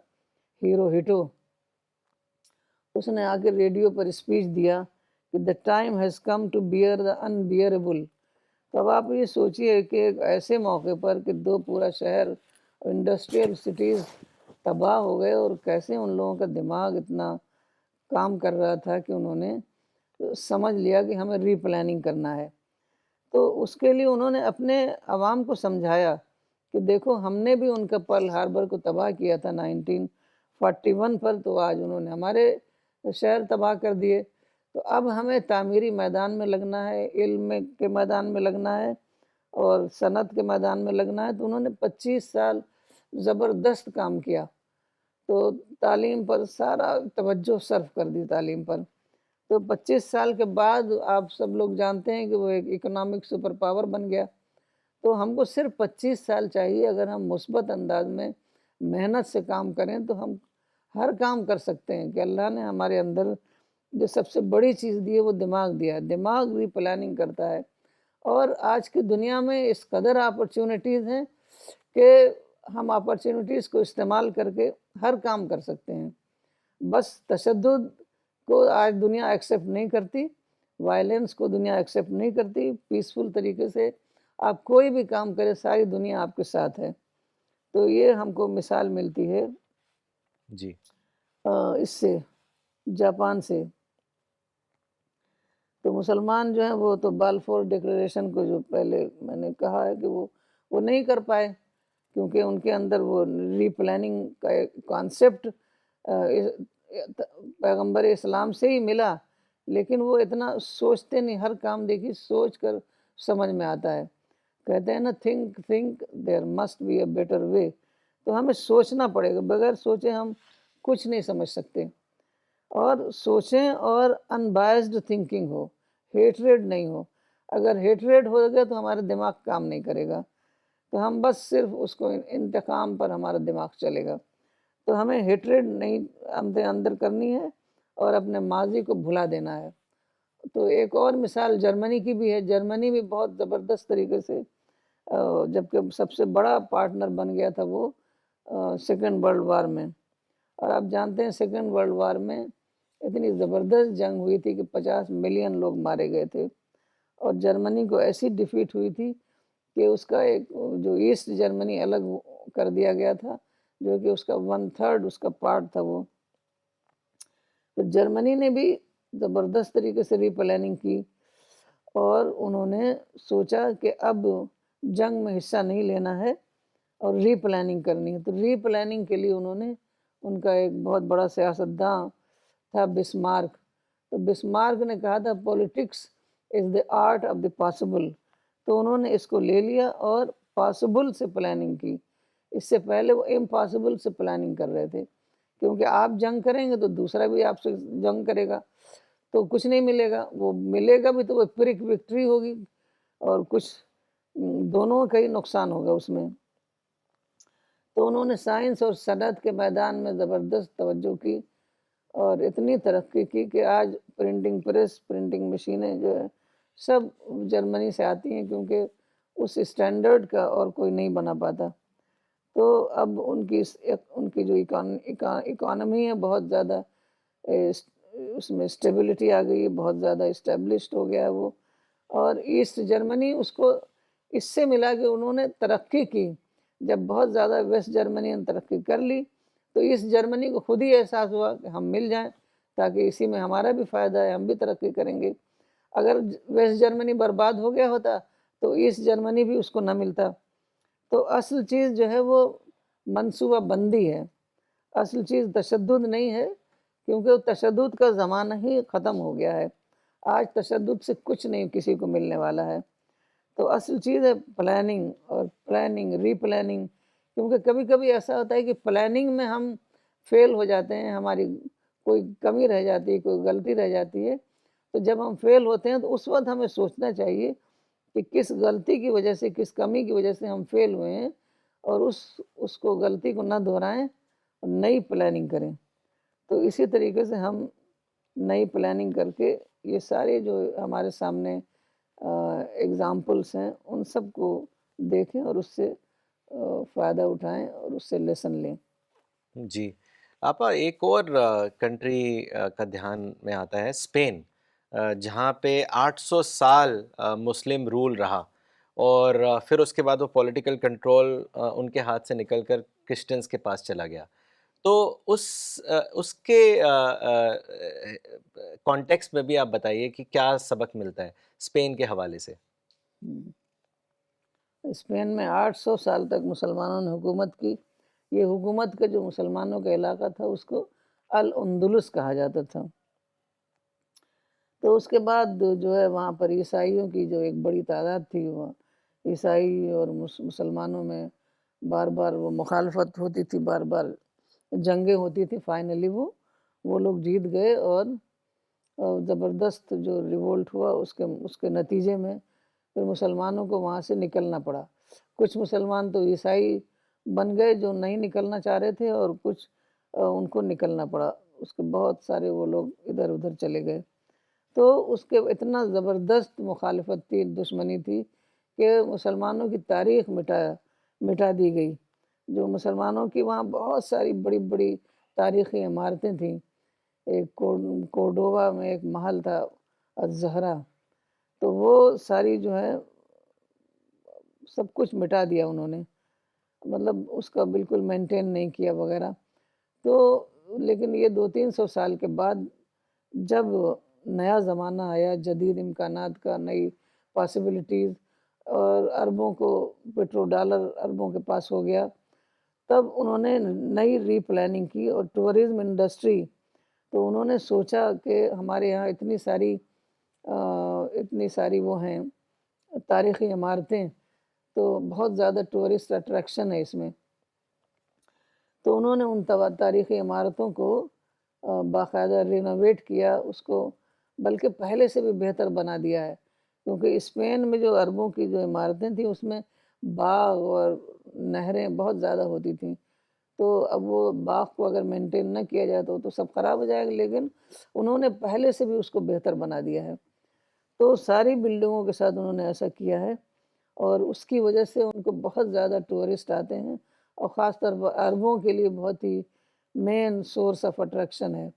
Speaker 2: ہیروہیٹو، اس نے آ کے ریڈیو پر اسپیچ دیا کہ the time has come to bear the unbearable۔ تو اب آپ یہ سوچئے کہ ایک ایسے موقع پر کہ دو پورا شہر انڈسٹریل سٹیز تباہ ہو گئے اور کیسے ان لوگوں کا دماغ اتنا کام کر رہا تھا کہ انہوں نے سمجھ لیا کہ ہمیں ری پلاننگ کرنا ہے۔ تو اس کے لیے انہوں نے اپنے عوام کو سمجھایا کہ دیکھو ہم نے بھی ان کا پرل ہاربر کو تباہ کیا تھا 1941 پر، تو آج انہوں نے ہمارے شہر تباہ کر دیے۔ تو اب ہمیں تعمیری میدان میں لگنا ہے، علم کے میدان میں لگنا ہے اور صنعت کے میدان میں لگنا ہے۔ تو انہوں نے 25 سال زبردست کام کیا، تو تعلیم پر سارا توجہ صرف کر دی تعلیم پر۔ تو 25 سال کے بعد آپ سب لوگ جانتے ہیں کہ وہ ایک اکنامک سپر پاور بن گیا۔ تو ہم کو صرف 25 سال چاہیے، اگر ہم مثبت انداز میں محنت سے کام کریں تو ہم ہر کام کر سکتے ہیں کہ اللہ نے ہمارے اندر جو سب سے بڑی چیز دی ہے وہ دماغ دیا ہے، دماغ ری پلاننگ کرتا ہے۔ اور آج کی دنیا میں اس قدر اپرچونٹیز ہیں کہ ہم اپرچونٹیز کو استعمال کر کے ہر کام کر سکتے ہیں. بس تشدد کو آج دنیا ایکسیپٹ نہیں کرتی، وائلنس کو دنیا ایکسیپٹ نہیں کرتی. پیسفل طریقے سے آپ کوئی بھی کام کرے ساری دنیا آپ کے ساتھ ہے. تو یہ ہم کو مثال ملتی ہے
Speaker 1: جی
Speaker 2: اس سے، جاپان سے. تو مسلمان جو ہیں وہ تو بالفور ڈکلیریشن کو جو پہلے میں نے کہا ہے کہ وہ نہیں کر پائے، کیونکہ ان کے اندر وہ ری پلاننگ کا ایک کانسیپٹ پیغمبر اسلام سے ہی ملا، لیکن وہ اتنا سوچتے نہیں. ہر کام دیکھیے سوچ کر سمجھ میں آتا ہے. کہتے ہیں نا think there must be a better way. تو ہمیں سوچنا پڑے گا، بغیر سوچے ہم کچھ نہیں سمجھ سکتے. اور سوچیں اور ان بائزڈ تھنکنگ ہو، ہیٹریڈ نہیں ہو. اگر ہیٹریڈ ہو گیا تو ہمارا دماغ کام نہیں کرے گا، تو ہم بس صرف اس کو انتقام پر ہمارا دماغ چلے گا. تو ہمیں ہیٹریڈ نہیں اندر کرنی ہے اور اپنے ماضی کو بھلا دینا ہے. تو ایک اور مثال جرمنی کی بھی ہے. جرمنی بھی بہت زبردست طریقے سے جبکہ سب سے بڑا پارٹنر بن گیا تھا وہ سیکنڈ ورلڈ وار میں. اور آپ جانتے ہیں سیکنڈ ورلڈ وار میں اتنی زبردست جنگ ہوئی تھی کہ 50 ملین لوگ مارے گئے تھے. اور جرمنی کو ایسی ڈیفیٹ ہوئی تھی کہ اس کا ایک جو ایسٹ جرمنی الگ کر دیا گیا تھا، جو کہ اس کا 1/3 اس کا پارٹ تھا وہ. تو جرمنی نے بھی زبردست طریقے سے ری پلاننگ کی، اور انہوں نے سوچا کہ اب جنگ میں حصہ نہیں لینا ہے اور ری پلاننگ کرنی ہے. تو ری پلاننگ کے لیے انہوں نے، ان کا ایک بہت بڑا سیاستداں تھا بسمارک. تو بسمارک نے کہا تھا politics is the art of the possible. تو انہوں نے اس کو لے لیا اور پاسبل سے پلاننگ کی. اس سے پہلے وہ امپاسبل سے پلاننگ کر رہے تھے، کیونکہ آپ جنگ کریں گے تو دوسرا بھی آپ سے جنگ کرے گا تو کچھ نہیں ملے گا. وہ ملے گا بھی تو وہ پرک وکٹری ہوگی، اور کچھ دونوں کا ہی نقصان ہوگا اس میں. تو انہوں نے سائنس اور صنعت کے میدان میں زبردست توجہ کی اور اتنی ترقی کی کہ آج پرنٹنگ پریس، پرنٹنگ مشینیں جو ہے سب جرمنی سے آتی ہیں، کیونکہ اس اسٹینڈرڈ کا اور کوئی نہیں بنا پاتا. تو اب ان کی جو اکانومی ہے بہت زیادہ اس میں اسٹیبلٹی آ گئی ہے، بہت زیادہ اسٹیبلشڈ ہو گیا ہے وہ. اور ایسٹ جرمنی اس کو اس سے ملا کہ انہوں نے ترقی کی. جب بہت زیادہ ویسٹ جرمنی نے ترقی کر لی تو ایسٹ جرمنی کو خود ہی احساس ہوا کہ ہم مل جائیں تاکہ اسی میں ہمارا بھی فائدہ ہے، ہم بھی ترقی کریں گے. اگر ویسٹ جرمنی برباد ہو گیا ہوتا تو ایسٹ جرمنی بھی اس کو نہ ملتا. تو اصل چیز جو ہے وہ منصوبہ بندی ہے، اصل چیز تشدد نہیں ہے، کیونکہ تشدد کا زمانہ ہی ختم ہو گیا ہے. آج تشدد سے کچھ نہیں کسی کو ملنے والا ہے. تو اصل چیز ہے پلاننگ، اور پلاننگ، ری پلاننگ. کیونکہ کبھی کبھی ایسا ہوتا ہے کہ پلاننگ میں ہم فیل ہو جاتے ہیں، ہماری کوئی کمی رہ جاتی ہے، کوئی غلطی رہ جاتی ہے. تو جب ہم فیل ہوتے ہیں تو اس وقت ہمیں سوچنا چاہیے کہ کس غلطی کی وجہ سے، کس کمی کی وجہ سے ہم فیل ہوئے ہیں، اور اس کو غلطی کو نہ دہرائیں اور نئی پلاننگ کریں. تو اسی طریقے سے ہم نئی پلاننگ کر کے یہ سارے جو ہمارے سامنے ایگزامپلس ہیں ان سب کو دیکھیں اور اس سے فائدہ اٹھائیں اور اس سے لیسن لیں.
Speaker 1: جی آپا، ایک اور کنٹری کا دھیان میں آتا ہے، اسپین، جہاں پہ 800 سال مسلم رول رہا، اور پھر اس کے بعد وہ پولیٹیکل کنٹرول ان کے ہاتھ سے نکل کر کرسچنس کے پاس چلا گیا. تو اس کے کانٹیکسٹ میں بھی آپ بتائیے کہ کیا سبق ملتا ہے اسپین کے حوالے سے.
Speaker 2: اسپین میں 800 سال تک مسلمانوں نے حکومت کی. یہ حکومت کا جو مسلمانوں کا علاقہ تھا اس کو الاندلس کہا جاتا تھا. تو اس کے بعد جو ہے وہاں پر عیسائیوں کی جو ایک بڑی تعداد تھی، وہ عیسائی اور مسلمانوں میں بار بار وہ مخالفت ہوتی تھی، بار بار جنگیں ہوتی تھی. فائنلی وہ لوگ جیت گئے، اور زبردست جو ریوولٹ ہوا اس کے نتیجے میں پھر مسلمانوں کو وہاں سے نکلنا پڑا. کچھ مسلمان تو عیسائی بن گئے جو نہیں نکلنا چاہ رہے تھے، اور کچھ ان کو نکلنا پڑا. اس کے بہت سارے وہ لوگ ادھر ادھر چلے گئے. تو اس کے اتنا زبردست مخالفت تھی، دشمنی تھی کہ مسلمانوں کی تاریخ مٹا دی گئی. جو مسلمانوں کی وہاں بہت ساری بڑی بڑی تاریخی عمارتیں تھیں. ایک کورڈوبا میں ایک محل تھا الزہرا، تو وہ ساری جو ہے سب کچھ مٹا دیا انہوں نے، مطلب اس کا بالکل مینٹین نہیں کیا وغیرہ. تو لیکن یہ 200-300 سال کے بعد جب نیا زمانہ آیا، جدید امکانات کا، نئی پاسبلٹیز، اور اربوں کو پیٹرو ڈالر اربوں کے پاس ہو گیا، تب انہوں نے نئی ری پلاننگ کی. اور ٹورزم انڈسٹری، تو انہوں نے سوچا کہ ہمارے یہاں اتنی ساری وہ ہیں تاریخی عمارتیں، تو بہت زیادہ ٹورسٹ اٹریکشن ہے اس میں. تو انہوں نے ان تاریخی عمارتوں کو باقاعدہ رینوویٹ کیا، اس کو بلکہ پہلے سے بھی بہتر بنا دیا ہے. کیونکہ اسپین میں جو عربوں کی جو عمارتیں تھیں اس میں باغ اور نہریں بہت زیادہ ہوتی تھیں، تو اب وہ باغ کو اگر مینٹین نہ کیا جائے تو سب خراب ہو جائے گا. لیکن انہوں نے پہلے سے بھی اس کو بہتر بنا دیا ہے. تو ساری بلڈنگوں کے ساتھ انہوں نے ایسا کیا ہے، اور اس کی وجہ سے ان کو بہت زیادہ ٹورسٹ آتے ہیں، اور خاص طور پر عربوں کے لیے بہت ہی مین سورس آف اٹریکشن ہے.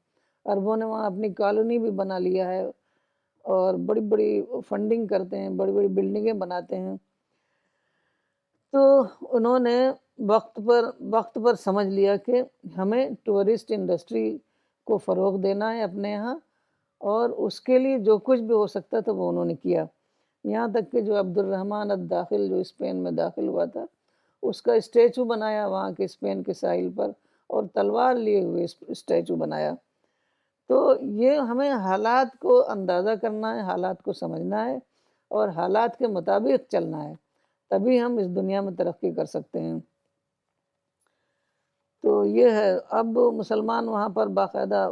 Speaker 2: عربوں نے وہاں اپنی کالونی بھی بنا لیا ہے، اور بڑی بڑی فنڈنگ کرتے ہیں، بڑی بڑی بلڈنگیں بناتے ہیں. تو انہوں نے وقت پر سمجھ لیا کہ ہمیں ٹورسٹ انڈسٹری کو فروغ دینا ہے اپنے یہاں، اور اس کے لیے جو کچھ بھی ہو سکتا تھا وہ انہوں نے کیا. یہاں تک کہ جو عبد الرحمن الداخل جو اسپین میں داخل ہوا تھا، اس کا اسٹیچو بنایا وہاں کے اسپین کے ساحل پر، اور تلوار لیے ہوئے اسٹیچو بنایا. تو یہ ہمیں حالات کو اندازہ کرنا ہے، حالات کو سمجھنا ہے، اور حالات کے مطابق چلنا ہے، تبھی ہم اس دنیا میں ترقی کر سکتے ہیں. تو یہ ہے، اب مسلمان وہاں پر باقاعدہ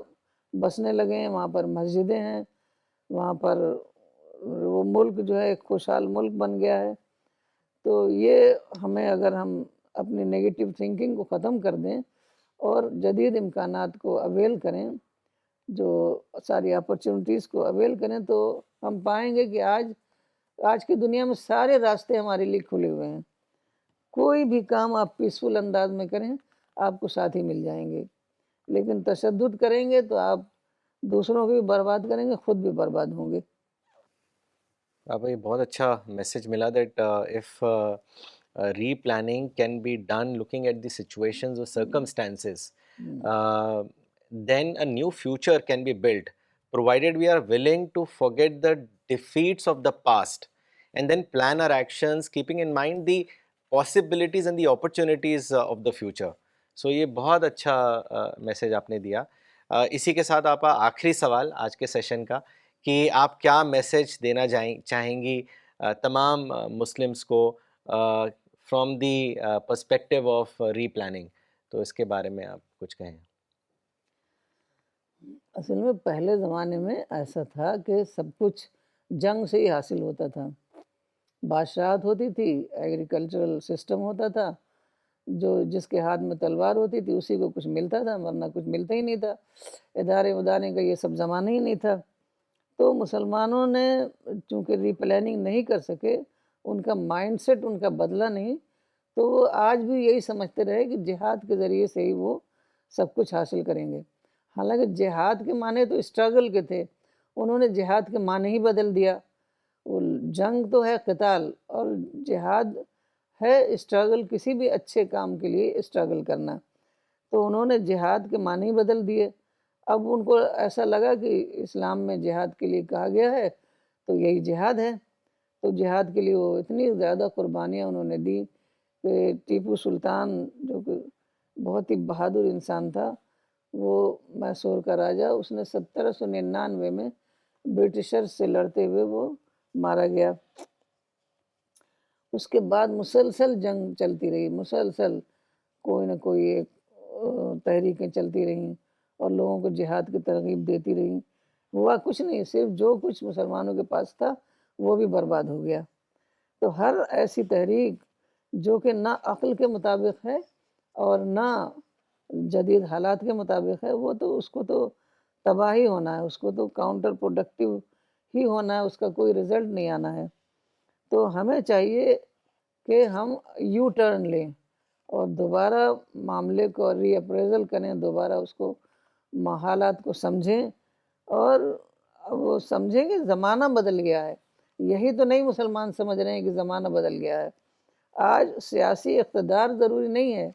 Speaker 2: بسنے لگے ہیں، وہاں پر مسجدیں ہیں، وہاں پر وہ ملک جو ہے ایک خوشحال ملک بن گیا ہے. تو یہ ہمیں، اگر ہم اپنی نگیٹو تھنکنگ کو ختم کر دیں اور جدید امکانات کو اویل کریں، جو ساری اپرچونٹیز کو اویل کریں، تو ہم پائیں گے کہ آج کی دنیا میں سارے راستے ہمارے لیے کھلے ہوئے ہیں. کوئی بھی کام آپ پیسفل انداز میں کریں، آپ کو ساتھی مل جائیں گے. لیکن تشدد کریں گے تو آپ دوسروں کو بھی برباد کریں گے، خود بھی برباد ہوں گے.
Speaker 1: بھائی بہت اچھا میسج ملا that if replanning can be done looking at the situations or circumstances, then a new future can be built, provided we are willing to forget the defeats of the past and then plan our actions keeping in mind the possibilities and the opportunities of the future. So یہ بہت اچھا میسج آپ نے دیا. اسی کے ساتھ آپ آخری سوال آج کے سیشن کا، کہ آپ کیا میسج دینا چاہیں گی تمام مسلمس کو from the perspective of replanning? تو اس کے بارے میں آپ کچھ کہیں.
Speaker 2: اصل میں پہلے زمانے میں ایسا تھا کہ سب کچھ جنگ سے ہی حاصل ہوتا تھا. بادشاہت ہوتی تھی، ایگریکلچرل سسٹم ہوتا تھا، جس کے ہاتھ میں تلوار ہوتی تھی اسی کو کچھ ملتا تھا، ورنہ کچھ ملتا ہی نہیں تھا. ادارے کا یہ سب زمانہ ہی نہیں تھا. تو مسلمانوں نے چونکہ ری پلاننگ نہیں کر سکے، ان کا مائنڈ سیٹ ان کا بدلا نہیں، تو وہ آج بھی یہی سمجھتے رہے کہ جہاد کے ذریعے سے ہی وہ سب کچھ حاصل کریں گے. حالانکہ جہاد کے معنی تو اسٹرگل کے تھے، انہوں نے جہاد کے معنی ہی بدل دیا. وہ جنگ تو ہے قتال، اور جہاد ہے اسٹرگل، کسی بھی اچھے کام کے لیے اسٹرگل کرنا. تو انہوں نے جہاد کے معنی ہی بدل دیے. اب ان کو ایسا لگا کہ اسلام میں جہاد کے لیے کہا گیا ہے تو یہی جہاد ہے. تو جہاد کے لیے وہ اتنی زیادہ قربانیاں انہوں نے دی کہ ٹیپو سلطان، جو کہ بہت ہی بہادر انسان تھا، وہ میسور کا راجہ، اس نے 1799 میں برٹشر سے لڑتے ہوئے وہ مارا گیا. اس کے بعد مسلسل جنگ چلتی رہی، مسلسل کوئی نہ کوئی ایک تحریکیں چلتی رہیں اور لوگوں کو جہاد کی ترغیب دیتی رہیں. ہوا کچھ نہیں، صرف جو کچھ مسلمانوں کے پاس تھا وہ بھی برباد ہو گیا. تو ہر ایسی تحریک جو کہ نہ عقل کے مطابق ہے اور نہ جدید حالات کے مطابق ہے، وہ تو اس کو تو تباہی ہونا ہے، اس کو تو کاؤنٹر پروڈکٹیو ہی ہونا ہے، اس کا کوئی رزلٹ نہیں آنا ہے. تو ہمیں چاہیے کہ ہم یو ٹرن لیں اور دوبارہ معاملے کو ری اپریزل کریں، دوبارہ اس کو حالات کو سمجھیں، اور وہ سمجھیں کہ زمانہ بدل گیا ہے. یہی تو نہیں مسلمان سمجھ رہے ہیں کہ زمانہ بدل گیا ہے. آج سیاسی اقتدار ضروری نہیں ہے.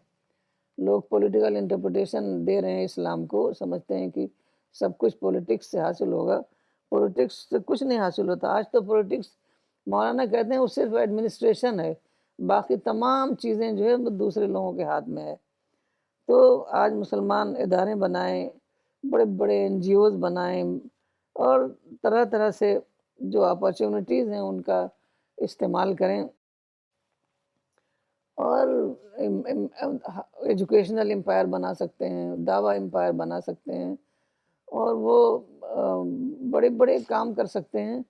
Speaker 2: لوگ پولیٹیکل انٹرپریٹیشن دے رہے ہیں اسلام کو، سمجھتے ہیں کہ سب کچھ پولیٹکس سے حاصل ہوگا. پولیٹکس سے کچھ نہیں حاصل ہوتا. آج تو پولیٹکس مولانا کہتے ہیں وہ صرف ایڈمنسٹریشن ہے، باقی تمام چیزیں جو ہے وہ دوسرے لوگوں کے ہاتھ میں ہے. تو آج مسلمان ادارے بنائیں، بڑے بڑے این جی اوز بنائیں، اور طرح طرح سے جو اپرچونیٹیز ہیں ان کا استعمال کریں، اور ایجوکیشنل امپائر بنا سکتے ہیں، دعویٰ امپائر بنا سکتے ہیں، اور وہ بڑے بڑے کام کر سکتے ہیں.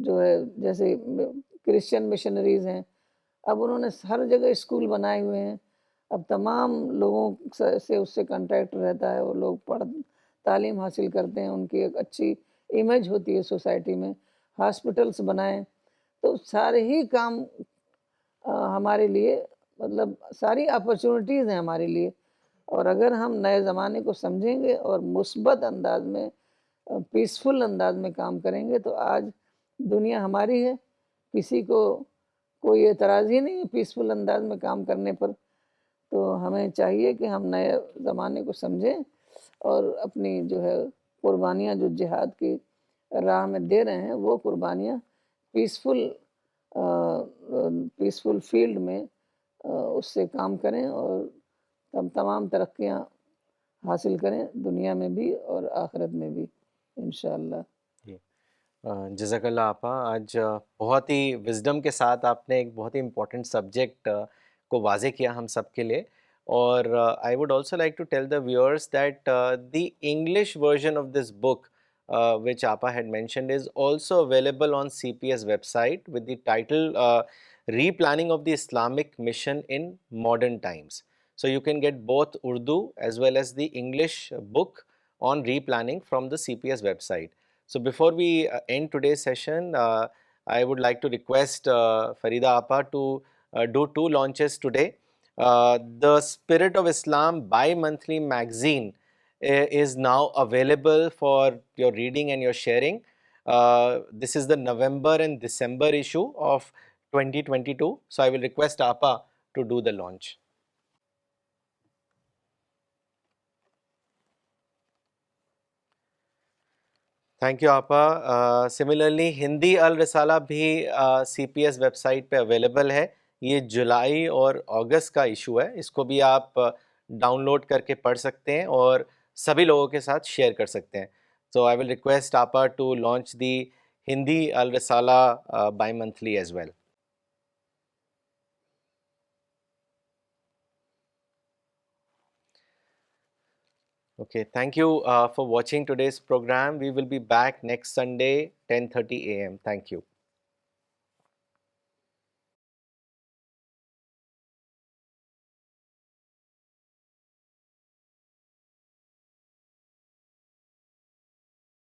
Speaker 2: جو ہے جیسے کرسچن مشنریز ہیں، اب انہوں نے ہر جگہ اسکول بنائے ہوئے ہیں. اب تمام لوگوں سے اس سے کنٹیکٹ رہتا ہے، وہ لوگ تعلیم حاصل کرتے ہیں، ان کی ایک اچھی امیج ہوتی ہے سوسائٹی میں. ہاسپٹلس بنائیں. تو سارے ہی کام ہمارے لیے، مطلب ساری اپرچونیٹیز ہیں ہمارے لیے. اور اگر ہم نئے زمانے کو سمجھیں گے اور مثبت انداز میں، پیسفل انداز میں کام کریں گے، تو آج دنیا ہماری ہے، کسی کو کوئی اعتراض ہی نہیں ہے پیسفل انداز میں کام کرنے پر. تو ہمیں چاہیے کہ ہم نئے زمانے کو سمجھیں، اور اپنی جو ہے قربانیاں جو جہاد کی راہ میں دے رہے ہیں، وہ قربانیاں پیسفل فیلڈ میں اس سے کام کریں، اور تمام ترقیاں حاصل کریں، دنیا میں بھی اور آخرت میں بھی انشاءاللہ.
Speaker 1: جزاک اللہ آپا. آج بہت ہی وزڈم کے ساتھ آپ نے ایک بہت ہی امپورٹنٹ سبجیکٹ کو واضح کیا ہم سب کے لیے. اور I would also like to tell the viewers that the English version of this book which Appa had mentioned is also available on CPS website with the title Replanning of the Islamic Mission in Modern Times. So you can get both Urdu as well as the English book on replanning from the CPS website. So before we end today's session, I would like to request Farida Appa to do 2 launches today. The Spirit of Islam bi-monthly magazine is now available for your reading and your sharing. This is the November and December issue of 2022. So I will request Appa to do the launch. Thank you آپا. سملرلی ہندی الرسالہ بھی سی پی ایس ویب سائٹ پہ اویلیبل ہے. یہ جولائی اور اگست کا ایشو ہے. اس کو بھی آپ ڈاؤن لوڈ کر کے پڑھ سکتے ہیں اور سبھی لوگوں کے ساتھ شیئر کر سکتے ہیں. سو آئی ول ریکویسٹ آپا to launch the Hindi Al Risala bimonthly as well. Okay, thank you for watching today's program. We will be back next Sunday, 10:30 a.m. Thank you.